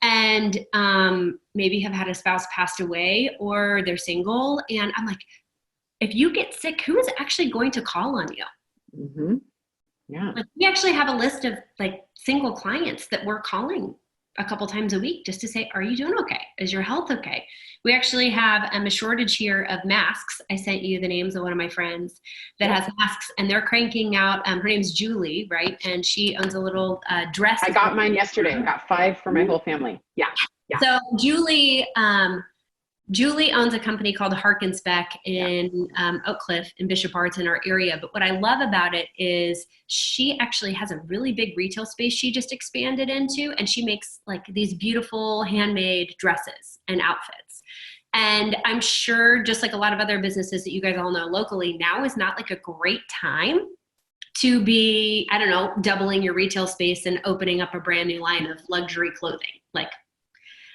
and maybe have had a spouse passed away or they're single. And I'm like, if you get sick, who is actually going to call on you? Yeah. Like, we actually have a list of like single clients that we're calling a couple times a week just to say, are you doing okay? Is your health okay? We actually have a shortage here of masks. I sent you the names of one of my friends that has masks and they're cranking out. Her name's Julie, right? And she owns a little dress. I got mine yesterday. I got 5 for my whole family. Yeah. So Julie Julie owns a company called Harkin Spec in Oak Cliff in Bishop Arts in our area. But what I love about it is she actually has a really big retail space she just expanded into, and she makes like these beautiful handmade dresses and outfits. And I'm sure, just like a lot of other businesses that you guys all know locally, now is not like a great time to be, I don't know, doubling your retail space and opening up a brand new line of luxury clothing. Like,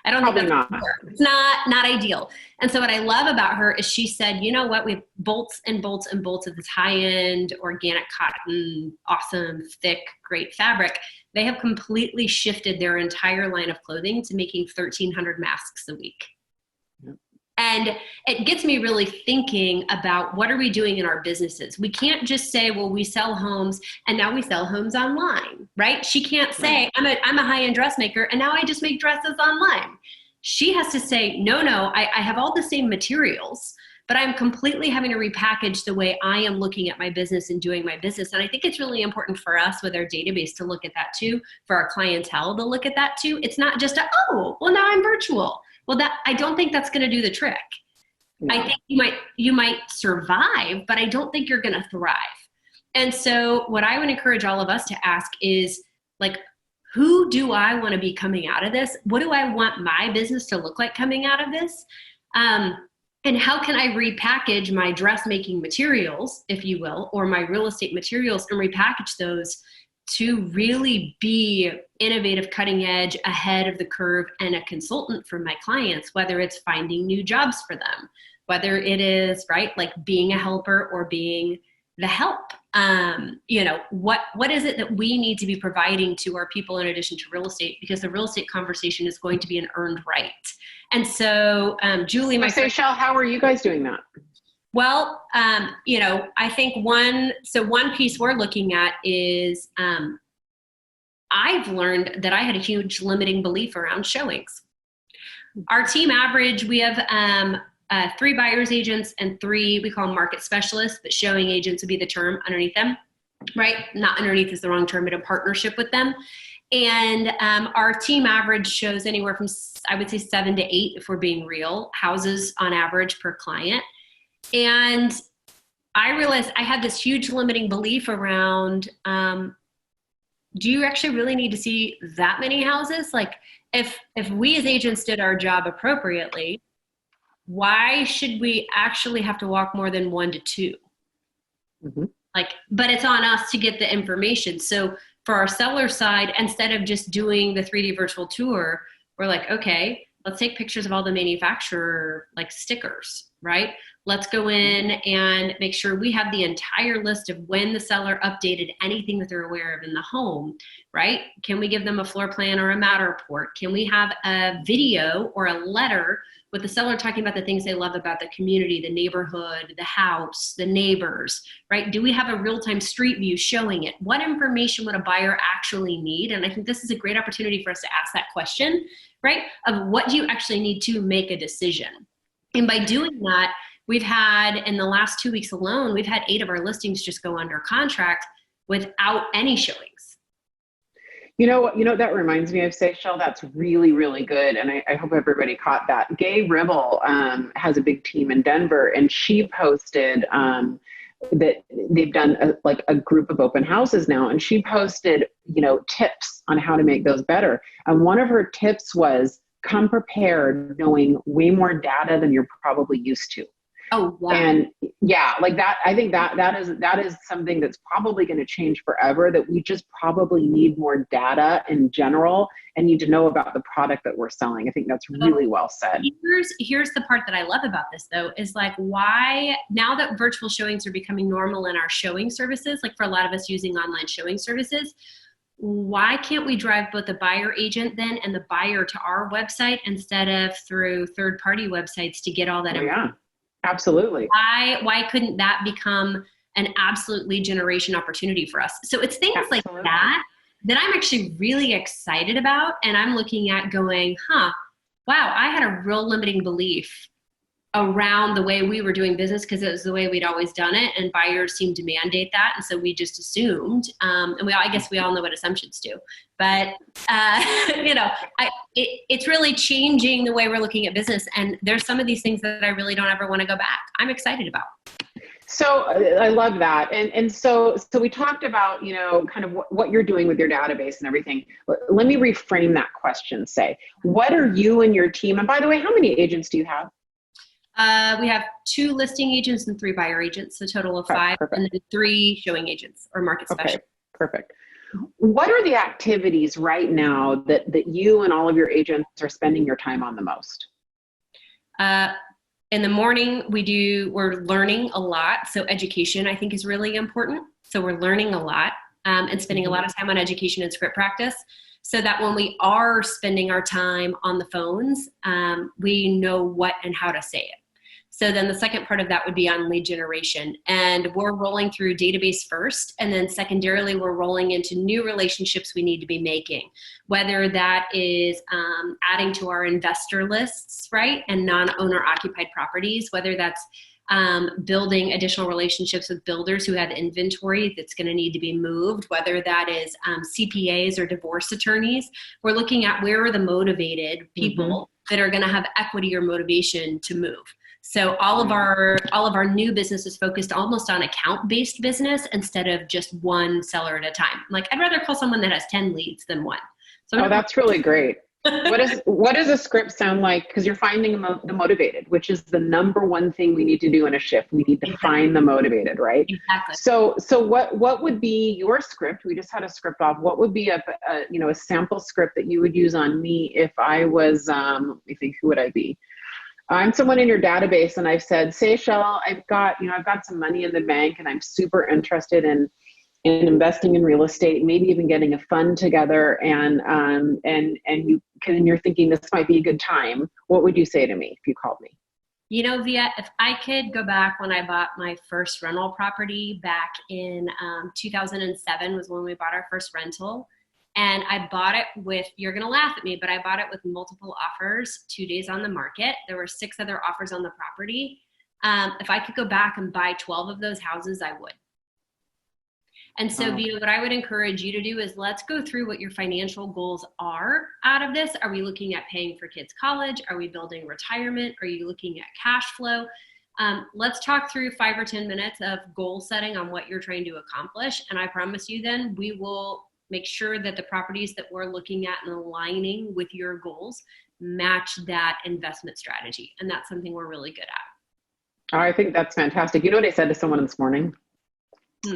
I don't Probably think that's not. It's not ideal. And so what I love about her is she said, you know what, we have bolts and bolts and bolts of this high-end organic cotton, awesome, thick, great fabric. They have completely shifted their entire line of clothing to making 1,300 masks a week. And it gets me really thinking about what are we doing in our businesses? We can't just say, well, we sell homes and now we sell homes online, right? She can't say, I'm a high-end dressmaker and now I just make dresses online. She has to say, no, I have all the same materials, but I'm completely having to repackage the way I am looking at my business and doing my business. And I think it's really important for us with our database to look at that too, for our clientele to look at that too. It's not just oh, well, now I'm virtual. Well, I don't think that's going to do the trick. No. I think you might survive, but I don't think you're going to thrive. And so what I would encourage all of us to ask is, like, who do I want to be coming out of this? What do I want my business to look like coming out of this? And how can I repackage my dressmaking materials, if you will, or my real estate materials, and repackage those to really be innovative, cutting edge, ahead of the curve, and a consultant for my clients, whether it's finding new jobs for them, whether it is, right, like being a helper or being the help. What is it that we need to be providing to our people in addition to real estate? Because the real estate conversation is going to be an earned right. And so, Julie, Shell, how are you guys doing that? Well, I think one piece we're looking at is I've learned that I had a huge limiting belief around showings. Our team average, we have 3 buyer's agents and 3, we call them market specialists, but showing agents would be the term underneath them, right? Not underneath is the wrong term, but in partnership with them. And our team average shows anywhere from, I would say, 7 to 8, if we're being real, houses on average per client. And I realized I had this huge limiting belief around, do you actually really need to see that many houses? Like, if we as agents did our job appropriately, why should we actually have to walk more than 1 to 2? Mm-hmm. But it's on us to get the information. So for our seller side, instead of just doing the 3D virtual tour, we're like, okay, let's take pictures of all the manufacturer stickers, right? Let's go in and make sure we have the entire list of when the seller updated anything that they're aware of in the home, right? Can we give them a floor plan or a mat report? Can we have a video or a letter with the seller talking about the things they love about the community, the neighborhood, the house, the neighbors, right? Do we have a real-time street view showing it? What information would a buyer actually need? And I think this is a great opportunity for us to ask that question, right? Of what do you actually need to make a decision? And by doing that, we've had, in the last 2 weeks alone, we've had 8 of our listings just go under contract without any showings. You know, that reminds me of Seychelles. That's really, really good. And I hope everybody caught that. Gay Ribble has a big team in Denver, and she posted that they've done a group of open houses now. And she posted, tips on how to make those better. And one of her tips was, come prepared knowing way more data than you're probably used to. Oh, wow. And yeah, like that, I think that is something that's probably going to change forever, that we just probably need more data in general and need to know about the product that we're selling. I think that's really well said. Here's the part that I love about this, though, is why, now that virtual showings are becoming normal in our showing services, for a lot of us using online showing services, why can't we drive both the buyer agent then and the buyer to our website instead of through third-party websites to get all that information? Yeah. Absolutely. Why couldn't that become an absolute lead generation opportunity for us? So it's things like that I'm actually really excited about. And I'm looking at going, wow, I had a real limiting belief around the way we were doing business because it was the way we'd always done it, and buyers seemed to mandate that, and so we just assumed, and I guess we all know what assumptions do, but it's really changing the way we're looking at business, and there's some of these things that I really don't ever want to go back. I'm excited about. So I love that. And so we talked about, kind of what you're doing with your database and everything. Let me reframe that question. Say, what are you and your team, and by the way, how many agents do you have? We have 2 listing agents and 3 buyer agents, a total of 5, and then 3 showing agents or market specialists. Okay, perfect. What are the activities right now that you and all of your agents are spending your time on the most? In the morning, we're learning a lot. So education, I think, is really important. So we're learning a lot and spending a lot of time on education and script practice, so that when we are spending our time on the phones, we know what and how to say it. So then the second part of that would be on lead generation. And we're rolling through database first, and then secondarily, we're rolling into new relationships we need to be making, whether that is adding to our investor lists, right, and non-owner occupied properties, whether that's building additional relationships with builders who have inventory that's going to need to be moved, whether that is CPAs or divorce attorneys. We're looking at where are the motivated people that are going to have equity or motivation to move. So all of our new business is focused almost on account-based business instead of just one seller at a time. Like, I'd rather call someone that has 10 leads than one. So that's really great. What does a script sound like? Because you're finding the motivated, which is the number one thing we need to do in a shift. We need to find the motivated, right? Exactly. So what would be your script? We just had a script off. What would be a sample script that you would use on me if I was, let me think, who would I be? I'm someone in your database, and I've said, Seychelle, I've got some money in the bank, and I'm super interested in investing in real estate, maybe even getting a fund together, and you're thinking this might be a good time. What would you say to me if you called me? Via, if I could go back when I bought my first rental property back in 2007 was when we bought our first rental. And I bought it with, you're going to laugh at me, but I bought it with multiple offers, 2 days on the market. There were 6 other offers on the property. If I could go back and buy 12 of those houses, I would. And so, Vito, what I would encourage you to do is let's go through what your financial goals are out of this. Are we looking at paying for kids' college? Are we building retirement? Are you looking at cash flow? Let's talk through 5 or 10 minutes of goal setting on what you're trying to accomplish. And I promise you then we will make sure that the properties that we're looking at and aligning with your goals match that investment strategy. And that's something we're really good at. I think that's fantastic. You know what I said to someone this morning?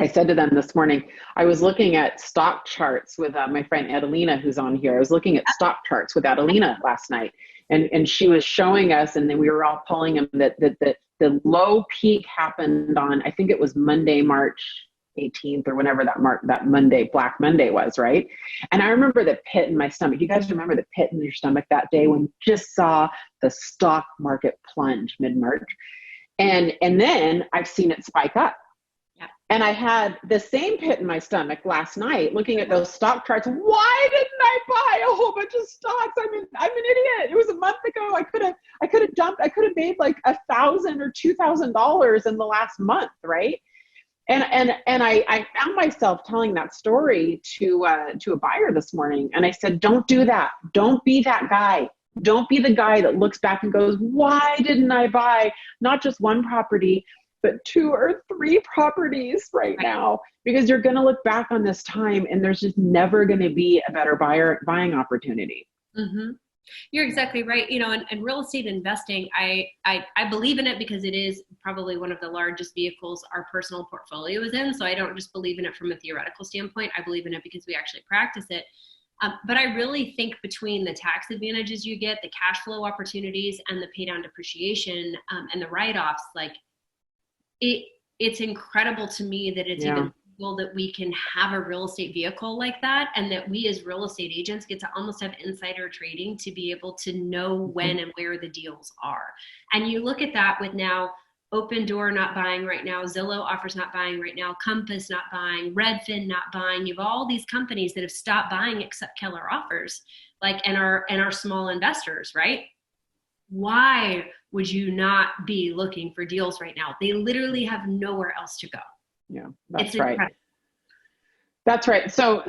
I said to them this morning, I was looking at stock charts with my friend Adelina, who's on here. I was looking at stock charts with Adelina last night, and she was showing us, and then we were all pulling them, that the low peak happened on, I think it was Monday, March 18th, or whenever that Monday, Black Monday was, right? And I remember the pit in my stomach. You guys remember the pit in your stomach that day when you just saw the stock market plunge mid-March? And then I've seen it spike up. Yeah. And I had the same pit in my stomach last night looking at those stock charts. Why didn't I buy a whole bunch of stocks? I'm an idiot. It was a month ago. I could have made like $1,000 or $2,000 in the last month, right? And I found myself telling that story to a buyer this morning. And I said, don't do that. Don't be that guy. Don't be the guy that looks back and goes, why didn't I buy not just one property, but 2 or 3 properties right now? Because you're going to look back on this time and there's just never going to be a better buying opportunity. Mm-hmm. You're exactly right. And real estate investing, I believe in it because it is probably one of the largest vehicles our personal portfolio is in. So I don't just believe in it from a theoretical standpoint. I believe in it because we actually practice it. But I really think between the tax advantages you get, the cash flow opportunities, and the pay down depreciation and the write-offs, like it's incredible to me that it's even possible that we can have a real estate vehicle like that, and that we as real estate agents get to almost have insider trading to be able to know when and where the deals are. And you look at that with now Open Door not buying right now, Zillow Offers not buying right now, Compass not buying, Redfin not buying. You have all these companies that have stopped buying except Keller Offers, and our small investors, right? why would you not be looking for deals right now? They literally have nowhere else to go. Yeah, that's It's right. incredible. That's right. So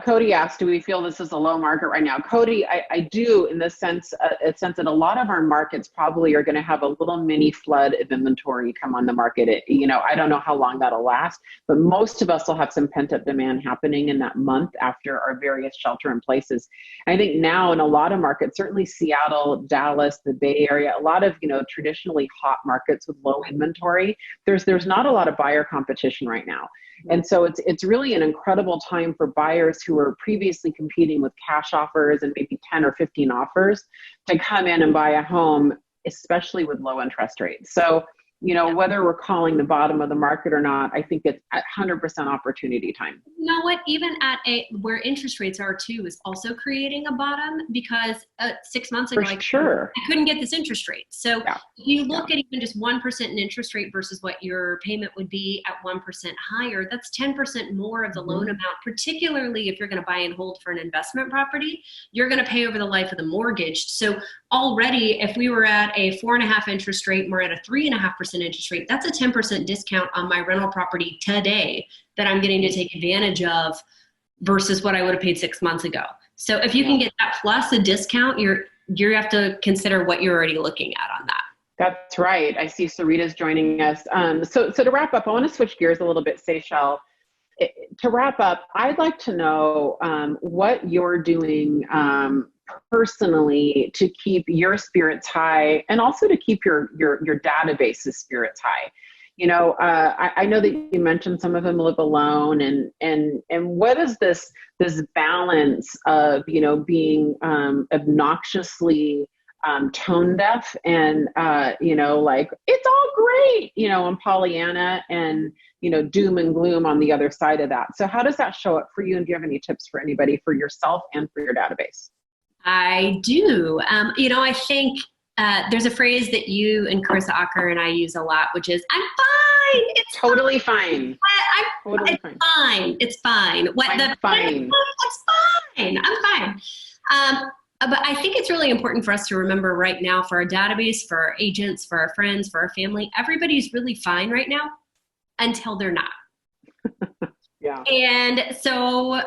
Cody asked, do we feel this is a low market right now? Cody, I do, in the sense that a lot of our markets probably are going to have a little mini flood of inventory come on the market. I don't know how long that'll last, but most of us will have some pent up demand happening in that month after our various shelter in places. I think now in a lot of markets, certainly Seattle, Dallas, the Bay Area, a lot of, traditionally hot markets with low inventory, there's not a lot of buyer competition right now. And so it's really an incredible time for buyers who were previously competing with cash offers and maybe 10 or 15 offers to come in and buy a home, especially with low interest rates. So, whether we're calling the bottom of the market or not, I think it's 100% opportunity time. You know what? Even at where interest rates are too is also creating a bottom, because 6 months ago, I couldn't get this interest rate. So if you look at even just 1% in interest rate versus what your payment would be at 1% higher, that's 10% more of the loan amount, particularly if you're going to buy and hold for an investment property, you're going to pay over the life of the mortgage. So already, if we were at a 4.5% interest rate and we're at a 3.5% interest rate, that's a 10% discount on my rental property today that I'm getting to take advantage of versus what I would have paid 6 months ago. So if you can get that plus a discount, you have to consider what you're already looking at on that. That's right. I see Sarita's joining us. So to wrap up, I want to switch gears a little bit, Seychelle. To wrap up, I'd like to know what you're doing personally to keep your spirits high, and also to keep your database's spirits high. I know that you mentioned some of them live alone, and what is this balance of being obnoxiously tone deaf and like it's all great, and Pollyanna, and doom and gloom on the other side of that. So how does that show up for you, and do you have any tips for anybody, for yourself and for your database? I do. I think there's a phrase that you and Carissa Acker and I use a lot, which is, I'm fine. It's totally fine. It's fine. It's fine. I'm fine. It's fine. I'm fine. But I think it's really important for us to remember right now, for our database, for our agents, for our friends, for our family, everybody's really fine right now until they're not. Yeah. And so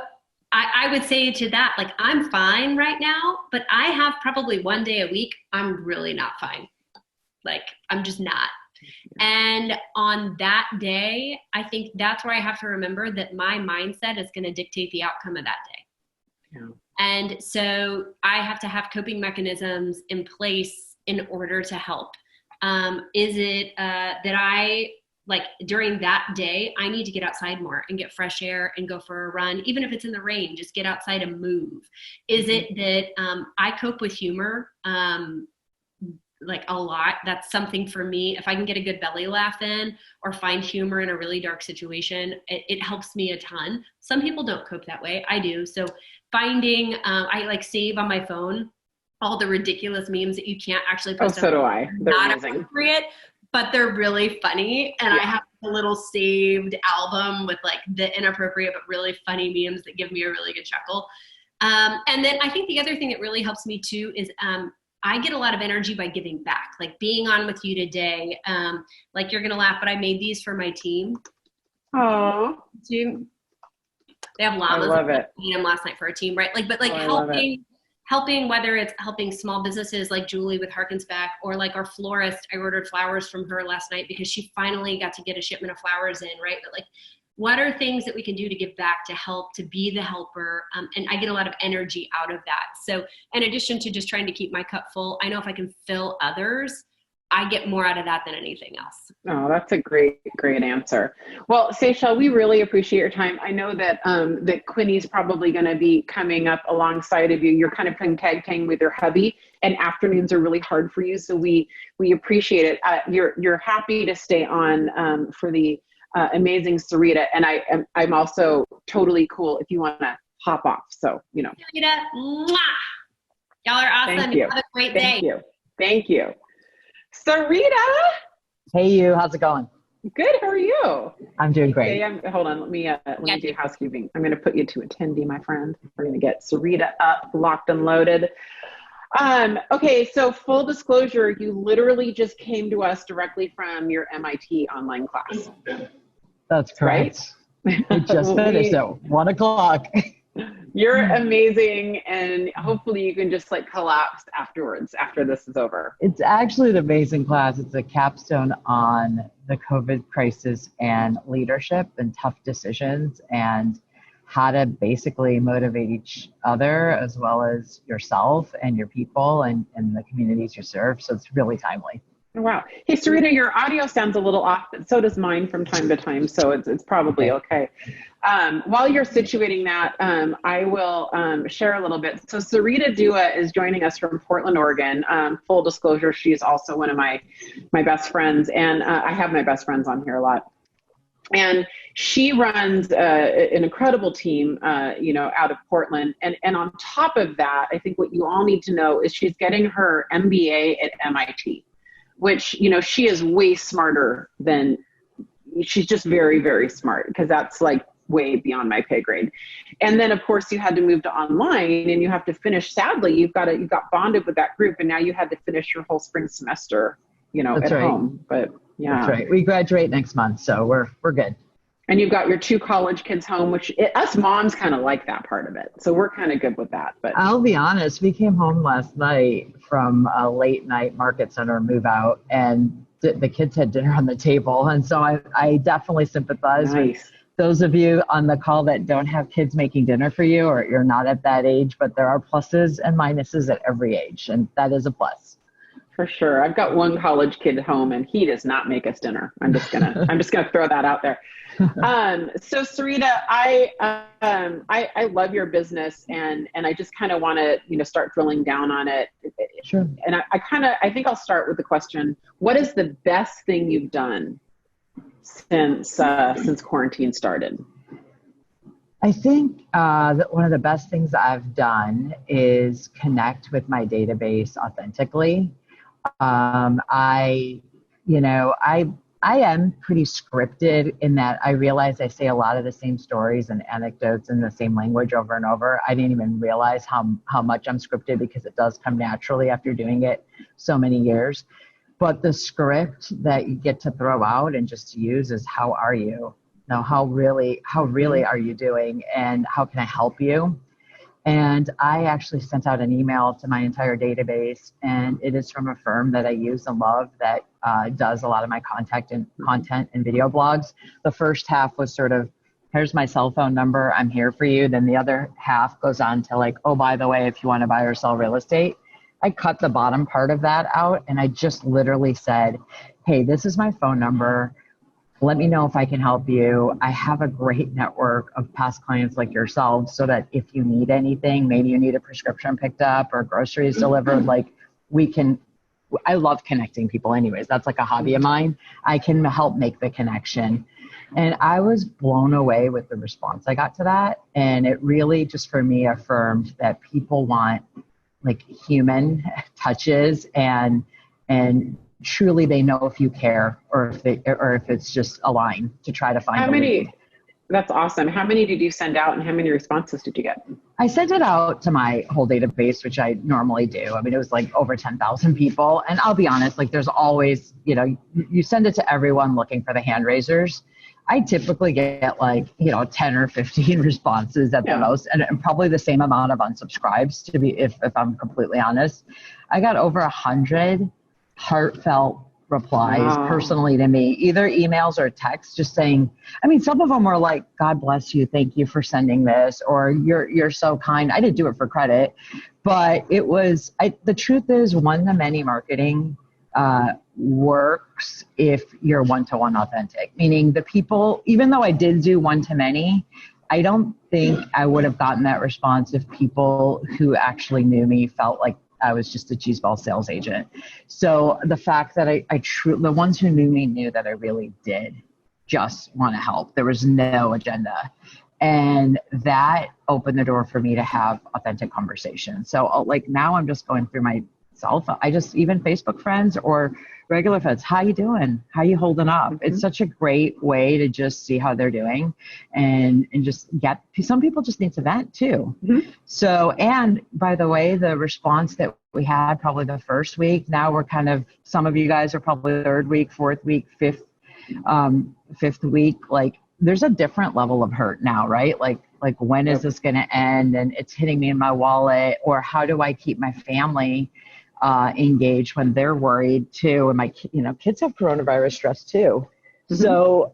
I would say to that, like, I'm fine right now, but I have probably one day a week I'm really not fine. Like, I'm just not. And on that day, I think that's where I have to remember that my mindset is going to dictate the outcome of that day. Yeah. And so I have to have coping mechanisms in place in order to help. Is it that I, like, during that day, I need to get outside more and get fresh air and go for a run, even if it's in the rain, just get outside and move? Is it that I cope with humor like a lot? That's something for me. If I can get a good belly laugh in or find humor in a really dark situation, it helps me a ton. Some people don't cope that way. I do. So finding, I like save on my phone all the ridiculous memes that you can't actually post. Oh, so do I. They're not amazing. Appropriate, but they're really funny. And I have a little saved album with like the inappropriate but really funny memes that give me a really good chuckle. And then I think the other thing that really helps me too is I get a lot of energy by giving back, like being on with you today. Like, you're gonna laugh, but I made these for my team. Oh, They have llamas. I love it. I made them last night for our team, right? Like, but like helping, whether it's helping small businesses like Julie with Harkins Back, or like our florist, I ordered flowers from her last night because she finally got to get a shipment of flowers in, right? But like, what are things that we can do to give back, to help, to be the helper? And I get a lot of energy out of that. So in addition to just trying to keep my cup full, I know if I can fill others, I get more out of that than anything else. Oh, that's a great answer. Well, Seychelle, we really appreciate your time. I know that that Quinny's probably going to be coming up alongside of you. You're kind of playing tag team with your hubby, and afternoons are really hard for you. So we appreciate it. You're happy to stay on for the amazing Sarita, and I'm also totally cool if you want to hop off. So Sarita, mwah! Y'all are awesome. Thank you. Have a great day. Thank you. Sarita. Hey, you. How's it going? Good. How are you? I'm doing great. Okay, hold on. Let me do housekeeping. I'm going to put you to attendee, my friend. We're going to get Sarita up, locked and loaded. Okay, so full disclosure, you literally just came to us directly from your MIT online class, That's correct. right? We just finished at 1 o'clock. You're amazing, and hopefully you can just like collapse afterwards after this is over. It's actually an amazing class. It's a capstone on the COVID crisis and leadership and tough decisions and how to basically motivate each other as well as yourself and your people and the communities you serve. So it's really timely. Wow. Hey, Sarita, your audio sounds a little off, but so does mine from time to time. So it's probably okay. While you're situating that, I will share a little bit. So Sarita Dua is joining us from Portland, Oregon. Full disclosure, she's also one of my best friends. And I have my best friends on here a lot. And she runs an incredible team, out of Portland. And on top of that, I think what you all need to know is she's getting her MBA at MIT, which, she is way smarter than, she's just very, very smart, because that's like way beyond my pay grade. And then of course you had to move to online, and you have to finish, sadly, you got bonded with that group, and now you had to finish your whole spring semester, That's at right. home. But yeah. That's right. We graduate next month, so we're good. And you've got your 2 college kids home, which us moms kind of like that part of it. So we're kind of good with that. But I'll be honest, we came home last night from a late night market center move out, and the kids had dinner on the table. And so I definitely sympathize with those of you on the call that don't have kids making dinner for you, or you're not at that age, but there are pluses and minuses at every age. And that is a plus. For sure. I've got 1 college kid at home, and he does not make us dinner. I'm just gonna throw that out there. So Sarita, I love your business, and I just kind of want to start drilling down on it. Sure. And I think I'll start with the question: what is the best thing you've done since quarantine started? I think that one of the best things I've done is connect with my database authentically. I am pretty scripted in that I realize I say a lot of the same stories and anecdotes in the same language over and over. I didn't even realize how much I'm scripted, because it does come naturally after doing it so many years. But the script that you get to throw out and just use is, how are you? Now, how really are you doing, and how can I help you? And I actually sent out an email to my entire database, and it is from a firm that I use and love that does a lot of my content and video blogs. The first half was sort of, here's my cell phone number, I'm here for you. Then the other half goes on to like, oh, by the way, if you want to buy or sell real estate. I cut the bottom part of that out, and I just literally said, hey, this is my phone number. Let me know if I can help you. I have a great network of past clients like yourselves, so that if you need anything, maybe you need a prescription picked up or groceries delivered, I love connecting people anyways. That's like a hobby of mine. I can help make the connection. And I was blown away with the response I got to that. And it really just for me affirmed that people want like human touches, and truly they know if you care, or if it's just a line to try to find how many. That's awesome. How many did you send out, and how many responses did you get? I sent it out to my whole database, which I normally do. I mean, it was like over 10,000 people. And I'll be honest, like there's always, you send it to everyone looking for the hand raisers. I typically get like, 10 or 15 responses at the most, and probably the same amount of unsubscribes, to be, if I'm completely honest. I got over 100 heartfelt replies personally to me, either emails or texts, just saying, some of them were like, God bless you, thank you for sending this, or you're so kind. I didn't do it for credit, but it was, the truth is, one-to-many marketing works if you're one-to-one authentic, meaning the people, even though I did do one-to-many, I don't think I would have gotten that response if people who actually knew me felt like I was just a cheeseball sales agent. So the fact that the ones who knew me knew that I really did just want to help. There was no agenda. And that opened the door for me to have authentic conversations. So like now I'm just going through my cell phone. Even Facebook friends or regular friends, how you doing? How you holding up? It's such a great way to just see how they're doing and just some people just need to vent too. So, and by the way, the response that we had probably the first week, now we're some of you guys are probably third week, fourth week, fifth week, like there's a different level of hurt now, right? Like when is this going to end? And it's hitting me in my wallet, or how do I keep my family engaged when they're worried too? And my kids have coronavirus stress too. So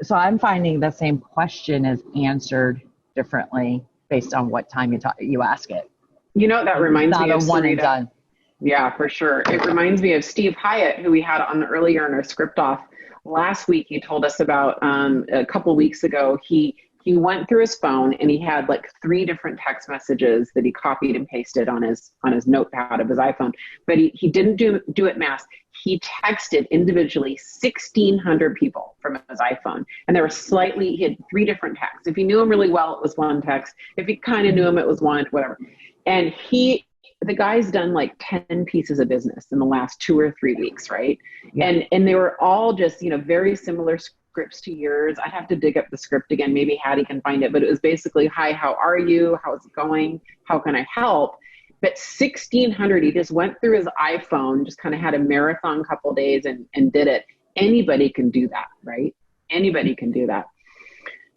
so I'm finding the same question is answered differently based on what time you ask it. That reminds me of one and done. Yeah, for sure. It reminds me of Steve Hyatt, who we had on earlier in our script off last week. He told us about a couple weeks ago. He went through his phone and he had like 3 different text messages that he copied and pasted on his notepad of his iPhone. But he didn't do it mass. He texted individually 1,600 people from his iPhone, and he had 3 different texts. If he knew him really well, it was one text. If he kind of knew him, it was one, whatever. And the guy's done like 10 pieces of business in the last 2 or 3 weeks, right? Yeah. And they were all just, very similar scripts to yours. I'd have to dig up the script again. Maybe Hattie can find it, but it was basically, hi, how are you? How's it going? How can I help? But 1,600, he just went through his iPhone, just kind of had a marathon couple days and did it. Anybody can do that, right? Anybody can do that.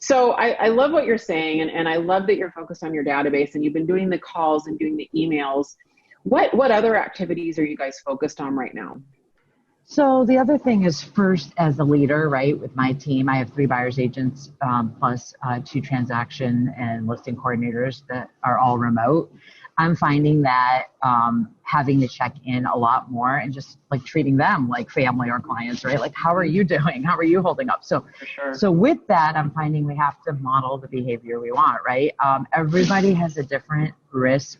So I love what you're saying, and I love that you're focused on your database and you've been doing the calls and doing the emails. What other activities are you guys focused on right now? So the other thing is, first, as a leader, right, with my team, I have 3 buyer's agents plus 2 transaction and listing coordinators that are all remote. I'm finding that having to check in a lot more and just like treating them like family or clients, right? Like, how are you doing? How are you holding up? So, So with that, I'm finding we have to model the behavior we want, right? Everybody has a different risk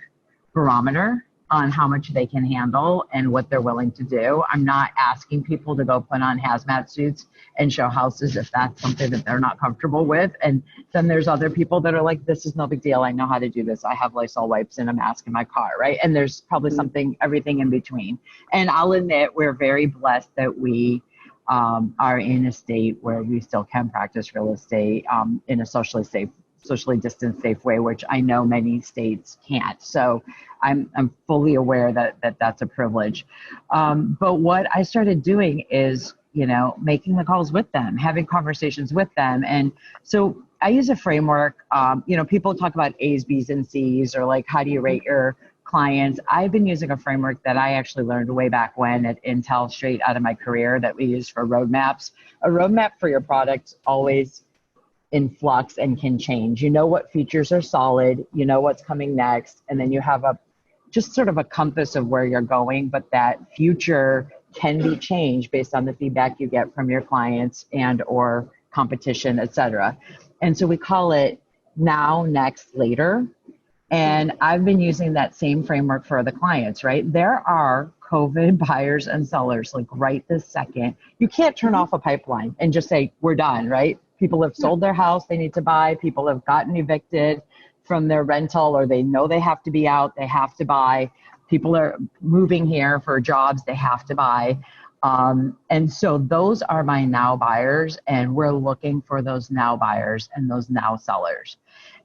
barometer on how much they can handle and what they're willing to do. I'm not asking people to go put on hazmat suits and show houses if that's something that they're not comfortable with. And then there's other people that are like, this is no big deal. I know how to do this. I have Lysol wipes and a mask in my car, right? And there's probably everything in between. And I'll admit, we're very blessed that we are in a state where we still can practice real estate in a socially distanced, safe way, which I know many states can't. So I'm fully aware that that's a privilege. But what I started doing is, making the calls with them, having conversations with them. And so I use a framework, people talk about A's, B's, and C's, or like, how do you rate your clients? I've been using a framework that I actually learned way back when at Intel, straight out of my career, that we use for roadmaps. A roadmap for your product always in flux and can change. You know what features are solid, you know what's coming next, and then you have just sort of a compass of where you're going, but that future can be changed based on the feedback you get from your clients and or competition, et cetera. And so we call it now, next, later. And I've been using that same framework for the clients, right? There are COVID buyers and sellers, like right this second. You can't turn off a pipeline and just say, we're done, right? People have sold their house, they need to buy. People have gotten evicted from their rental, or they know they have to be out, they have to buy. People are moving here for jobs, they have to buy. And so those are my now buyers, and we're looking for those now buyers and those now sellers.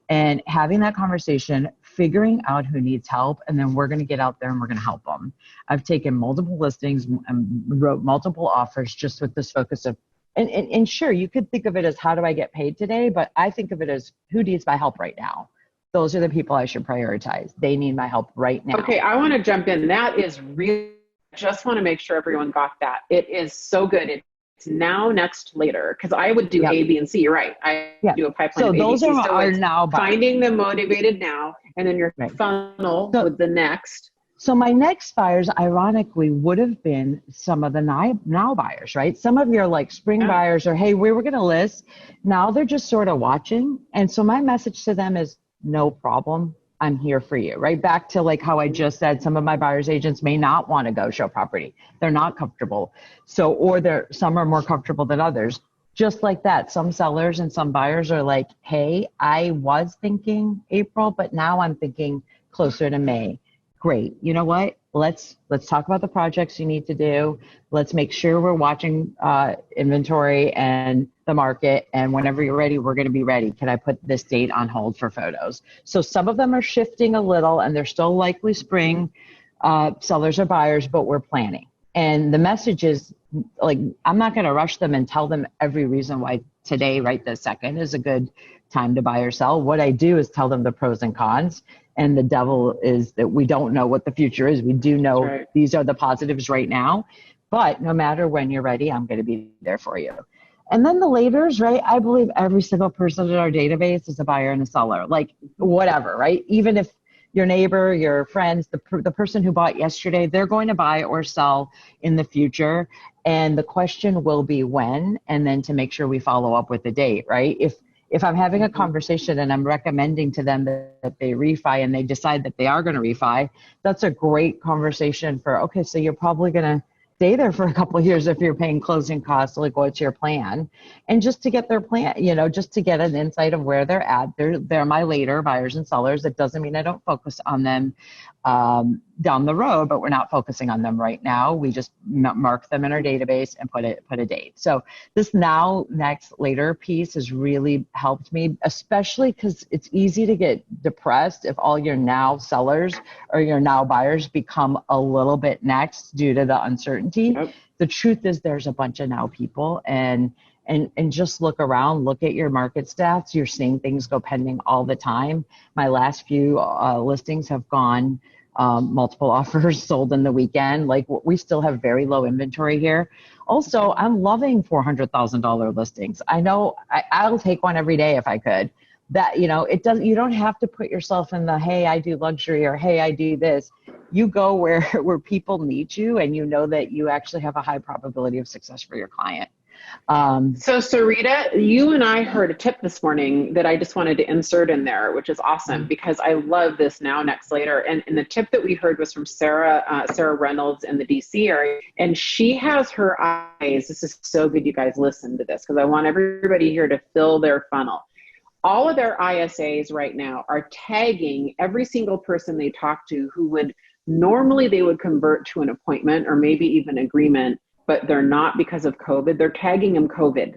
And having that conversation, figuring out who needs help, and then we're going to get out there and we're going to help them. I've taken multiple listings and wrote multiple offers just with this focus of, and sure, you could think of it as, how do I get paid today? But I think of it as, who needs my help right now? Those are the people I should prioritize. They need my help right now. Okay, I want to jump in. That is really, just want to make sure everyone got that. It is so good. It's now, next, later. Because I would do A, B, and C. You're right. I do a pipeline. So of those ABC. are now buyers. Finding the motivated now, and then your funnel with the next. So my next buyers, ironically, would have been some of the now buyers, right? Some of your like spring buyers are, hey, we were going to list. Now they're just sort of watching. And so my message to them is, no problem. I'm here for you, right? Back to like how I just said, some of my buyers agents may not want to go show property. They're not comfortable. So, or some are more comfortable than others. Just like that, some sellers and some buyers are like, hey, I was thinking April, but now I'm thinking closer to May. Great. You know what? let's talk about the projects you need to do. Let's make sure we're watching inventory and the market. And whenever you're ready, we're going to be ready. Can I put this date on hold for photos? So some of them are shifting a little, and they're still likely spring sellers or buyers, but we're planning. And the message is, like, I'm not going to rush them and tell them every reason why today, right this second, is a good time to buy or sell. What I do is tell them the pros and cons. And the devil is that we don't know what the future is. We do know these are the positives right now. But no matter when you're ready, I'm going to be there for you. And then the laters, right? I believe every single person in our database is a buyer and a seller, like whatever, right? Even if your neighbor, your friends, the person who bought yesterday, they're going to buy or sell in the future. And the question will be when, and then to make sure we follow up with the date, right? If I'm having a conversation and I'm recommending to them that they refi and they decide that they are going to refi, that's a great conversation for, okay, so you're probably going to stay there for a couple of years if you're paying closing costs, like what's your plan? And just to get their plan, just to get an insight of where they're at. They're my later buyers and sellers. It doesn't mean I don't focus on them down the road, but we're not focusing on them right now. We just mark them in our database and put a date. So this now, next, later piece has really helped me, especially because it's easy to get depressed if all your now sellers or your now buyers become a little bit next due to the uncertainty. Yep. The truth is there's a bunch of now people, and just look around, look at your market stats. You're seeing things go pending all the time. My last few listings have gone multiple offers sold in the weekend. Like, we still have very low inventory here. Also, I'm loving $400,000 listings. I know I'll take one every day if I could. That, it doesn't, you don't have to put yourself in the, hey, I do luxury, or hey, I do this. You go where people need you, and you know that you actually have a high probability of success for your client. So Sarita, you and I heard a tip this morning that I just wanted to insert in there, which is awesome because I love this now, next, later. And the tip that we heard was from Sarah Reynolds in the DC area. And she has her eyes. This is so good. You guys listen to this because I want everybody here to fill their funnel. All of their ISAs right now are tagging every single person they talk to who would normally they would convert to an appointment or maybe even agreement, but they're not because of COVID. They're tagging them COVID.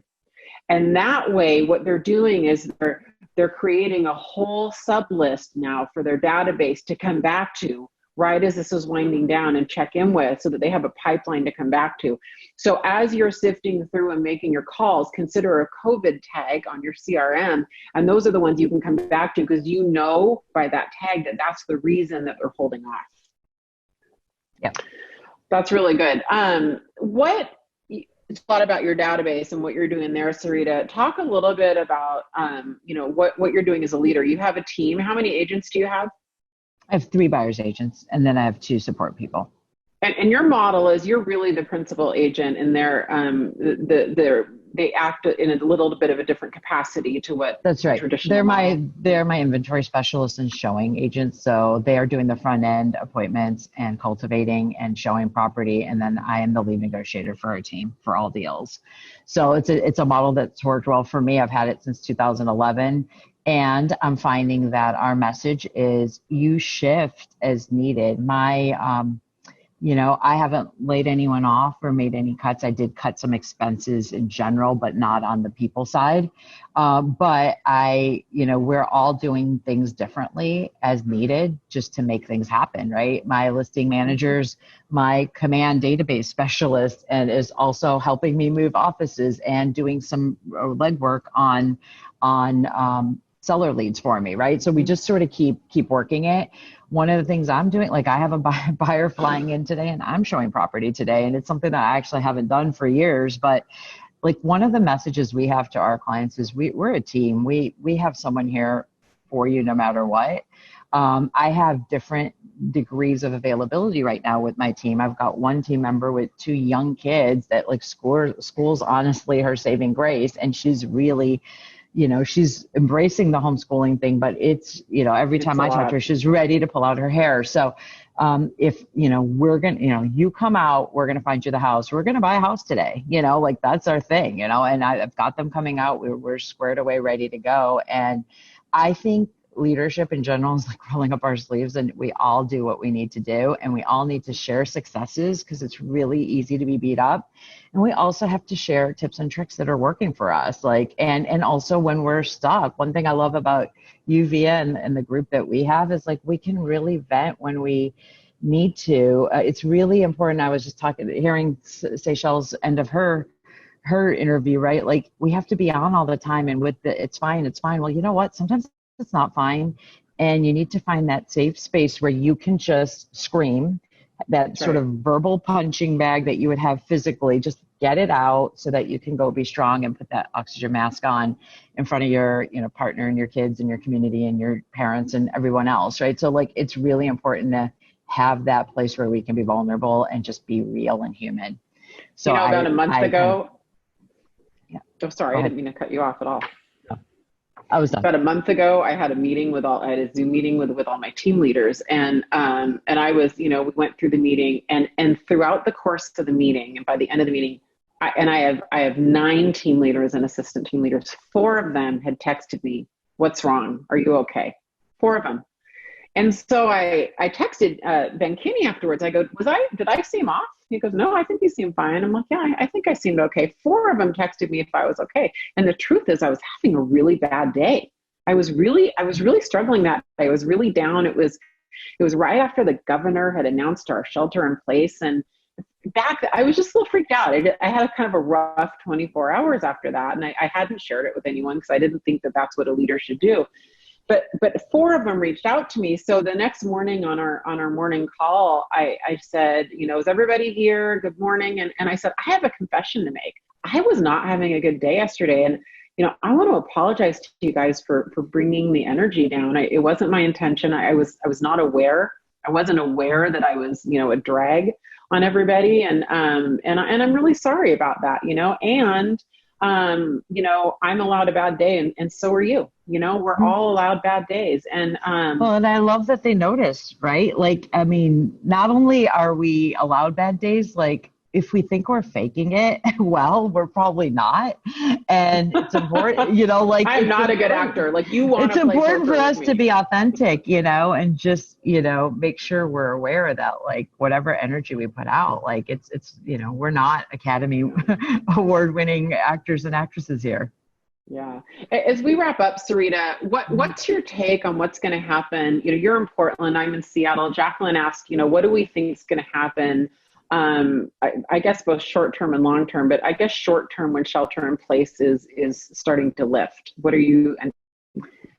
And that way, what they're doing is they're creating a whole sub list now for their database to come back to right as this is winding down and check in with, so that they have a pipeline to come back to. So as you're sifting through and making your calls, consider a COVID tag on your CRM. And those are the ones you can come back to because you know by that tag that that's the reason that they're holding off. Yeah. That's really good. It's a lot about your database and what you're doing there, Sarita. Talk a little bit about, what you're doing as a leader. You have a team. How many agents do you have? I have 3 buyer's agents, and then I have 2 support people. And your model is you're really the principal agent, and they act in a little bit of a different capacity to what that's right. Traditional they're my inventory specialists and showing agents. So they are doing the front end appointments and cultivating and showing property, and then I am the lead negotiator for our team for all deals. So it's a model that's worked well for me. I've had it since 2011. And I'm finding that our message is you shift as needed. I haven't laid anyone off or made any cuts. I did cut some expenses in general, but not on the people side. But we're all doing things differently as needed just to make things happen, right? My listing managers, my command database specialist, and is also helping me move offices and doing some legwork on seller leads for me, right? So we just sort of keep working it. One of the things I'm doing, like I have a buyer flying in today and I'm showing property today, and it's something that I actually haven't done for years. But like one of the messages we have to our clients is we're a team. We have someone here for you no matter what. I have different degrees of availability right now with my team. I've got one team member with 2 young kids that like school's honestly her saving grace, and she's really she's embracing the homeschooling thing, but it's, every time I talk to her, she's ready to pull out her hair. So if, we're going to, you come out, we're going to find you the house. We're going to buy a house today, like that's our thing, and I've got them coming out. We're squared away, ready to go. And I think leadership in general is like rolling up our sleeves, and we all do what we need to do, and we all need to share successes because it's really easy to be beat up. And we also have to share tips and tricks that are working for us. Like, and also when we're stuck, one thing I love about you, Via, and the group that we have is like, we can really vent when we need to. It's really important. I was just hearing Seychelles' end of her interview, right? Like, we have to be on all the time, and with it's fine. Well, you know what? Sometimes it's not fine. And you need to find that safe space where you can just scream, that sort of verbal punching bag that you would have physically, just get it out so that you can go be strong and put that oxygen mask on in front of your, partner and your kids and your community and your parents and everyone else, right? So like, it's really important to have that place where we can be vulnerable and just be real and human. So about a month ago, yeah. I didn't mean to cut you off at all. I was done. About a month ago, I had a Zoom meeting with all my team leaders, and I was, we went through the meeting, and throughout the course of the meeting, and by the end of the meeting, I have 9 team leaders and assistant team leaders. 4 of them had texted me, "What's wrong? Are you okay?" 4 of them. And so I texted Ben Kinney afterwards. I go, did I seem off? He goes, "No, I think you seem fine." I'm like, "Yeah, I think I seemed okay." 4 of them texted me if I was okay. And the truth is, I was having a really bad day. I was really struggling that day. I was really down. It was right after the governor had announced our shelter in place. And I was just a little freaked out. I had a kind of a rough 24 hours after that. And I hadn't shared it with anyone because I didn't think that that's what a leader should do. But 4 of them reached out to me. So the next morning on our morning call, I said, "Is everybody here? Good morning." And I said, "I have a confession to make. I was not having a good day yesterday. And, I want to apologize to you guys for bringing the energy down. It wasn't my intention. I was not aware. I wasn't aware that I was, a drag on everybody. And I'm really sorry about that, and I'm allowed a bad day, and so are you. We're all allowed bad days. And well, and I love that they notice, right? Like, I mean, not only are we allowed bad days, like, if we think we're faking it, well, we're probably not. And it's important, like, I'm not a good actor. Like, you want it's important for us to be authentic, and just, make sure we're aware of that, like, whatever energy we put out, like, it's, we're not Academy Award winning actors and actresses here. Yeah. As we wrap up, Sarita, what's your take on what's going to happen? You're in Portland, I'm in Seattle. Jacqueline asked, what do we think is going to happen? I guess both short-term and long-term, but I guess short-term when shelter in place is starting to lift. What are you in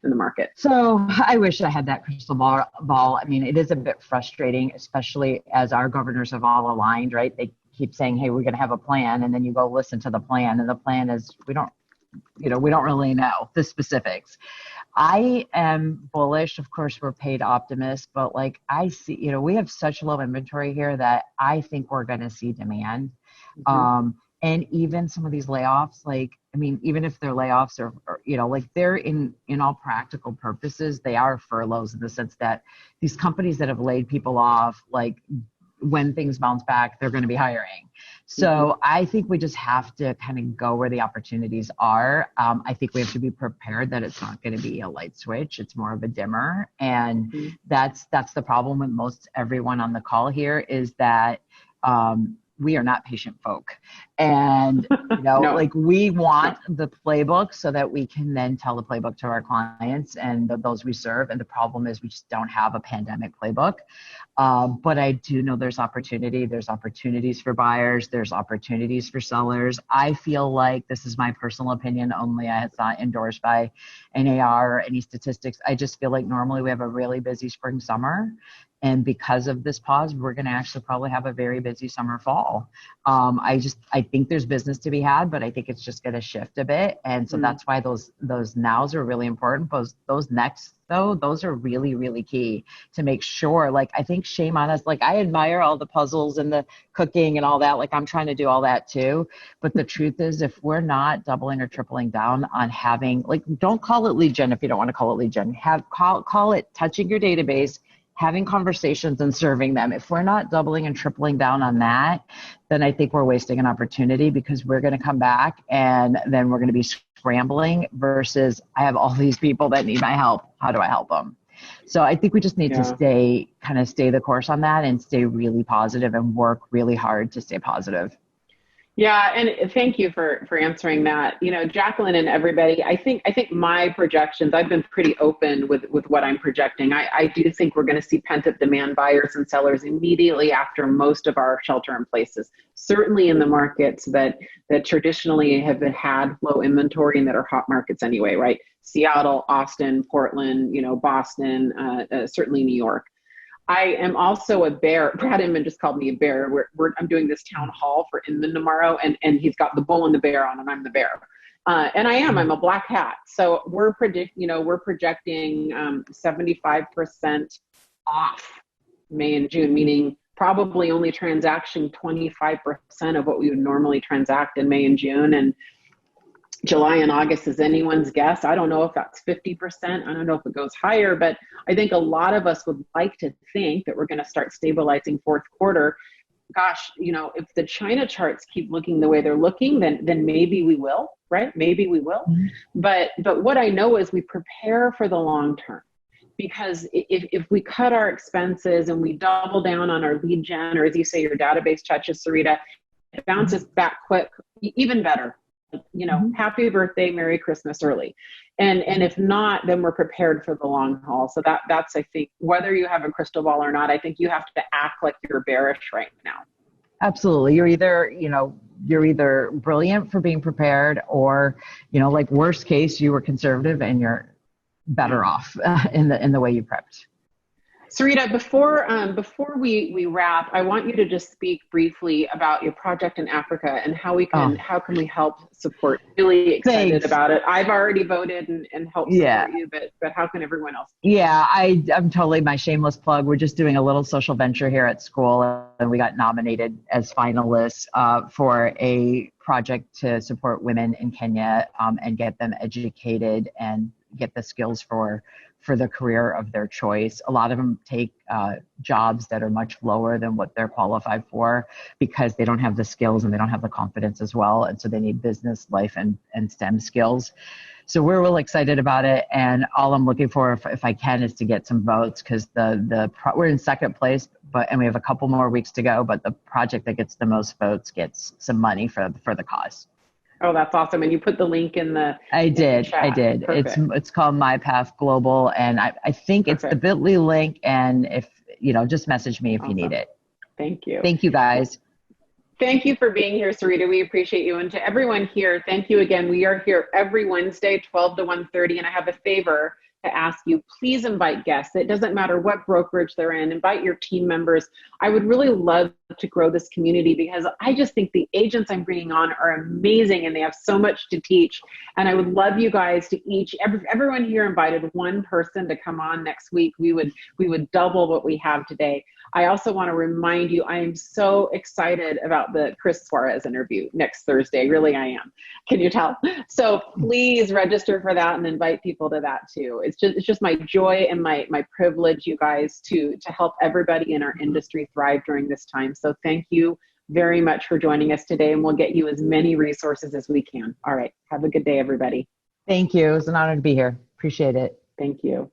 the market? So I wish I had that crystal ball. I mean, it is a bit frustrating, especially as our governors have all aligned, right? They keep saying, "Hey, we're going to have a plan." And then you go listen to the plan, and the plan is, we don't really know the specifics. I am bullish. Of course, we're paid optimists, but like, I see, we have such low inventory here that I think we're going to see demand. Mm-hmm. And even some of these layoffs, like, I mean, even if they're layoffs or like, they're in all practical purposes, they are furloughs in the sense that these companies that have laid people off, like, when things bounce back, they're going to be hiring. So I think we just have to kind of go where the opportunities are. I think we have to be prepared that it's not going to be a light switch. It's more of a dimmer. And that's the problem with most everyone on the call here, is that we are not patient folk. And, no. Like, we want the playbook so that we can then tell the playbook to our clients and those we serve. And the problem is we just don't have a pandemic playbook. But I do know there's opportunity. There's opportunities for buyers. There's opportunities for sellers. I feel like, this is my personal opinion only, it's not endorsed by NAR or any statistics. I just feel like normally we have a really busy spring, summer. And because of this pause, we're going to actually probably have a very busy summer, fall. I think there's business to be had, but I think it's just going to shift a bit. And so that's why those nows are really important. Those next, though, those are really, really key to make sure. Like, I think shame on us. Like, I admire all the puzzles and the cooking and all that. Like, I'm trying to do all that too. But the truth is, if we're not doubling or tripling down on having, like, don't call it lead gen if you don't want to call it lead gen. Call it touching your database, having conversations and serving them. If we're not doubling and tripling down on that, then I think we're wasting an opportunity, because we're going to come back and then we're going to be scrambling versus I have all these people that need my help. How do I help them? So I think we just need to stay the course on that and stay really positive and work really hard to stay positive. Yeah, and thank you for answering that. You know, Jacqueline and everybody, I think my projections, I've been pretty open with what I'm projecting. I do think we're going to see pent-up demand buyers and sellers immediately after most of our shelter in places. Certainly in the markets that traditionally have had low inventory and that are hot markets anyway, right? Seattle, Austin, Portland, you know, Boston, certainly New York. I am also a bear. Brad Inman just called me a bear. I'm doing this town hall for Inman tomorrow, and he's got the bull and the bear on, and I'm the bear. And I'm a black hat. So we're projecting 75% off May and June, meaning probably only transacting 25% of what we would normally transact in May and June. And July and August is anyone's guess. I don't know if that's 50%. I don't know if it goes higher, but I think a lot of us would like to think that we're going to start stabilizing fourth quarter. Gosh, you know, if the China charts keep looking the way they're looking, then maybe we will, right? Maybe we will. Mm-hmm. But what I know is we prepare for the long term, because if we cut our expenses and we double down on our lead gen, or as you say, your database touches, Sarita, it bounces back quick, even better. You know, happy birthday, Merry Christmas early. And if not, then we're prepared for the long haul. So that's, I think, whether you have a crystal ball or not, I think you have to act like you're bearish right now. Absolutely. You're either brilliant for being prepared, or, you know, like worst case, you were conservative and you're better off in the way you prepped. Sarita, before we wrap, I want you to just speak briefly about your project in Africa and how can we help support. Really excited about it. I've already voted and helped support you, but how can everyone else? Yeah, I'm totally my shameless plug. We're just doing a little social venture here at school, and we got nominated as finalists for a project to support women in Kenya and get them educated and get the skills for the career of their choice. A lot of them take jobs that are much lower than what they're qualified for, because they don't have the skills and they don't have the confidence as well. And so they need business, life, and STEM skills. So we're really excited about it. And all I'm looking for, if I can, is to get some votes, because we're in second place, and we have a couple more weeks to go, but the project that gets the most votes gets some money for the cause. Oh, that's awesome. And you put the link in the I did. Perfect. It's called My Path Global, and I think it's the bit.ly link, and if just message me if you need it. Thank you. Thank you, guys. Thank you for being here, Sarita. We appreciate you. And to everyone here, thank you again. We are here every Wednesday, 12 to 1:30, and I have a favor to ask you. Please invite guests. It doesn't matter what brokerage they're in. Invite your team members. I would really love to grow this community, because I just think the agents I'm bringing on are amazing and they have so much to teach. And I would love you guys to everyone here invited one person to come on next week. We would double what we have today. I also want to remind you, I am so excited about the Chris Suarez interview next Thursday. Really, I am. Can you tell? So please register for that and invite people to that too. It's just my joy and my privilege, you guys, to help everybody in our industry thrive during this time. So thank you very much for joining us today, and we'll get you as many resources as we can. All right. Have a good day, everybody. Thank you. It was an honor to be here. Appreciate it. Thank you.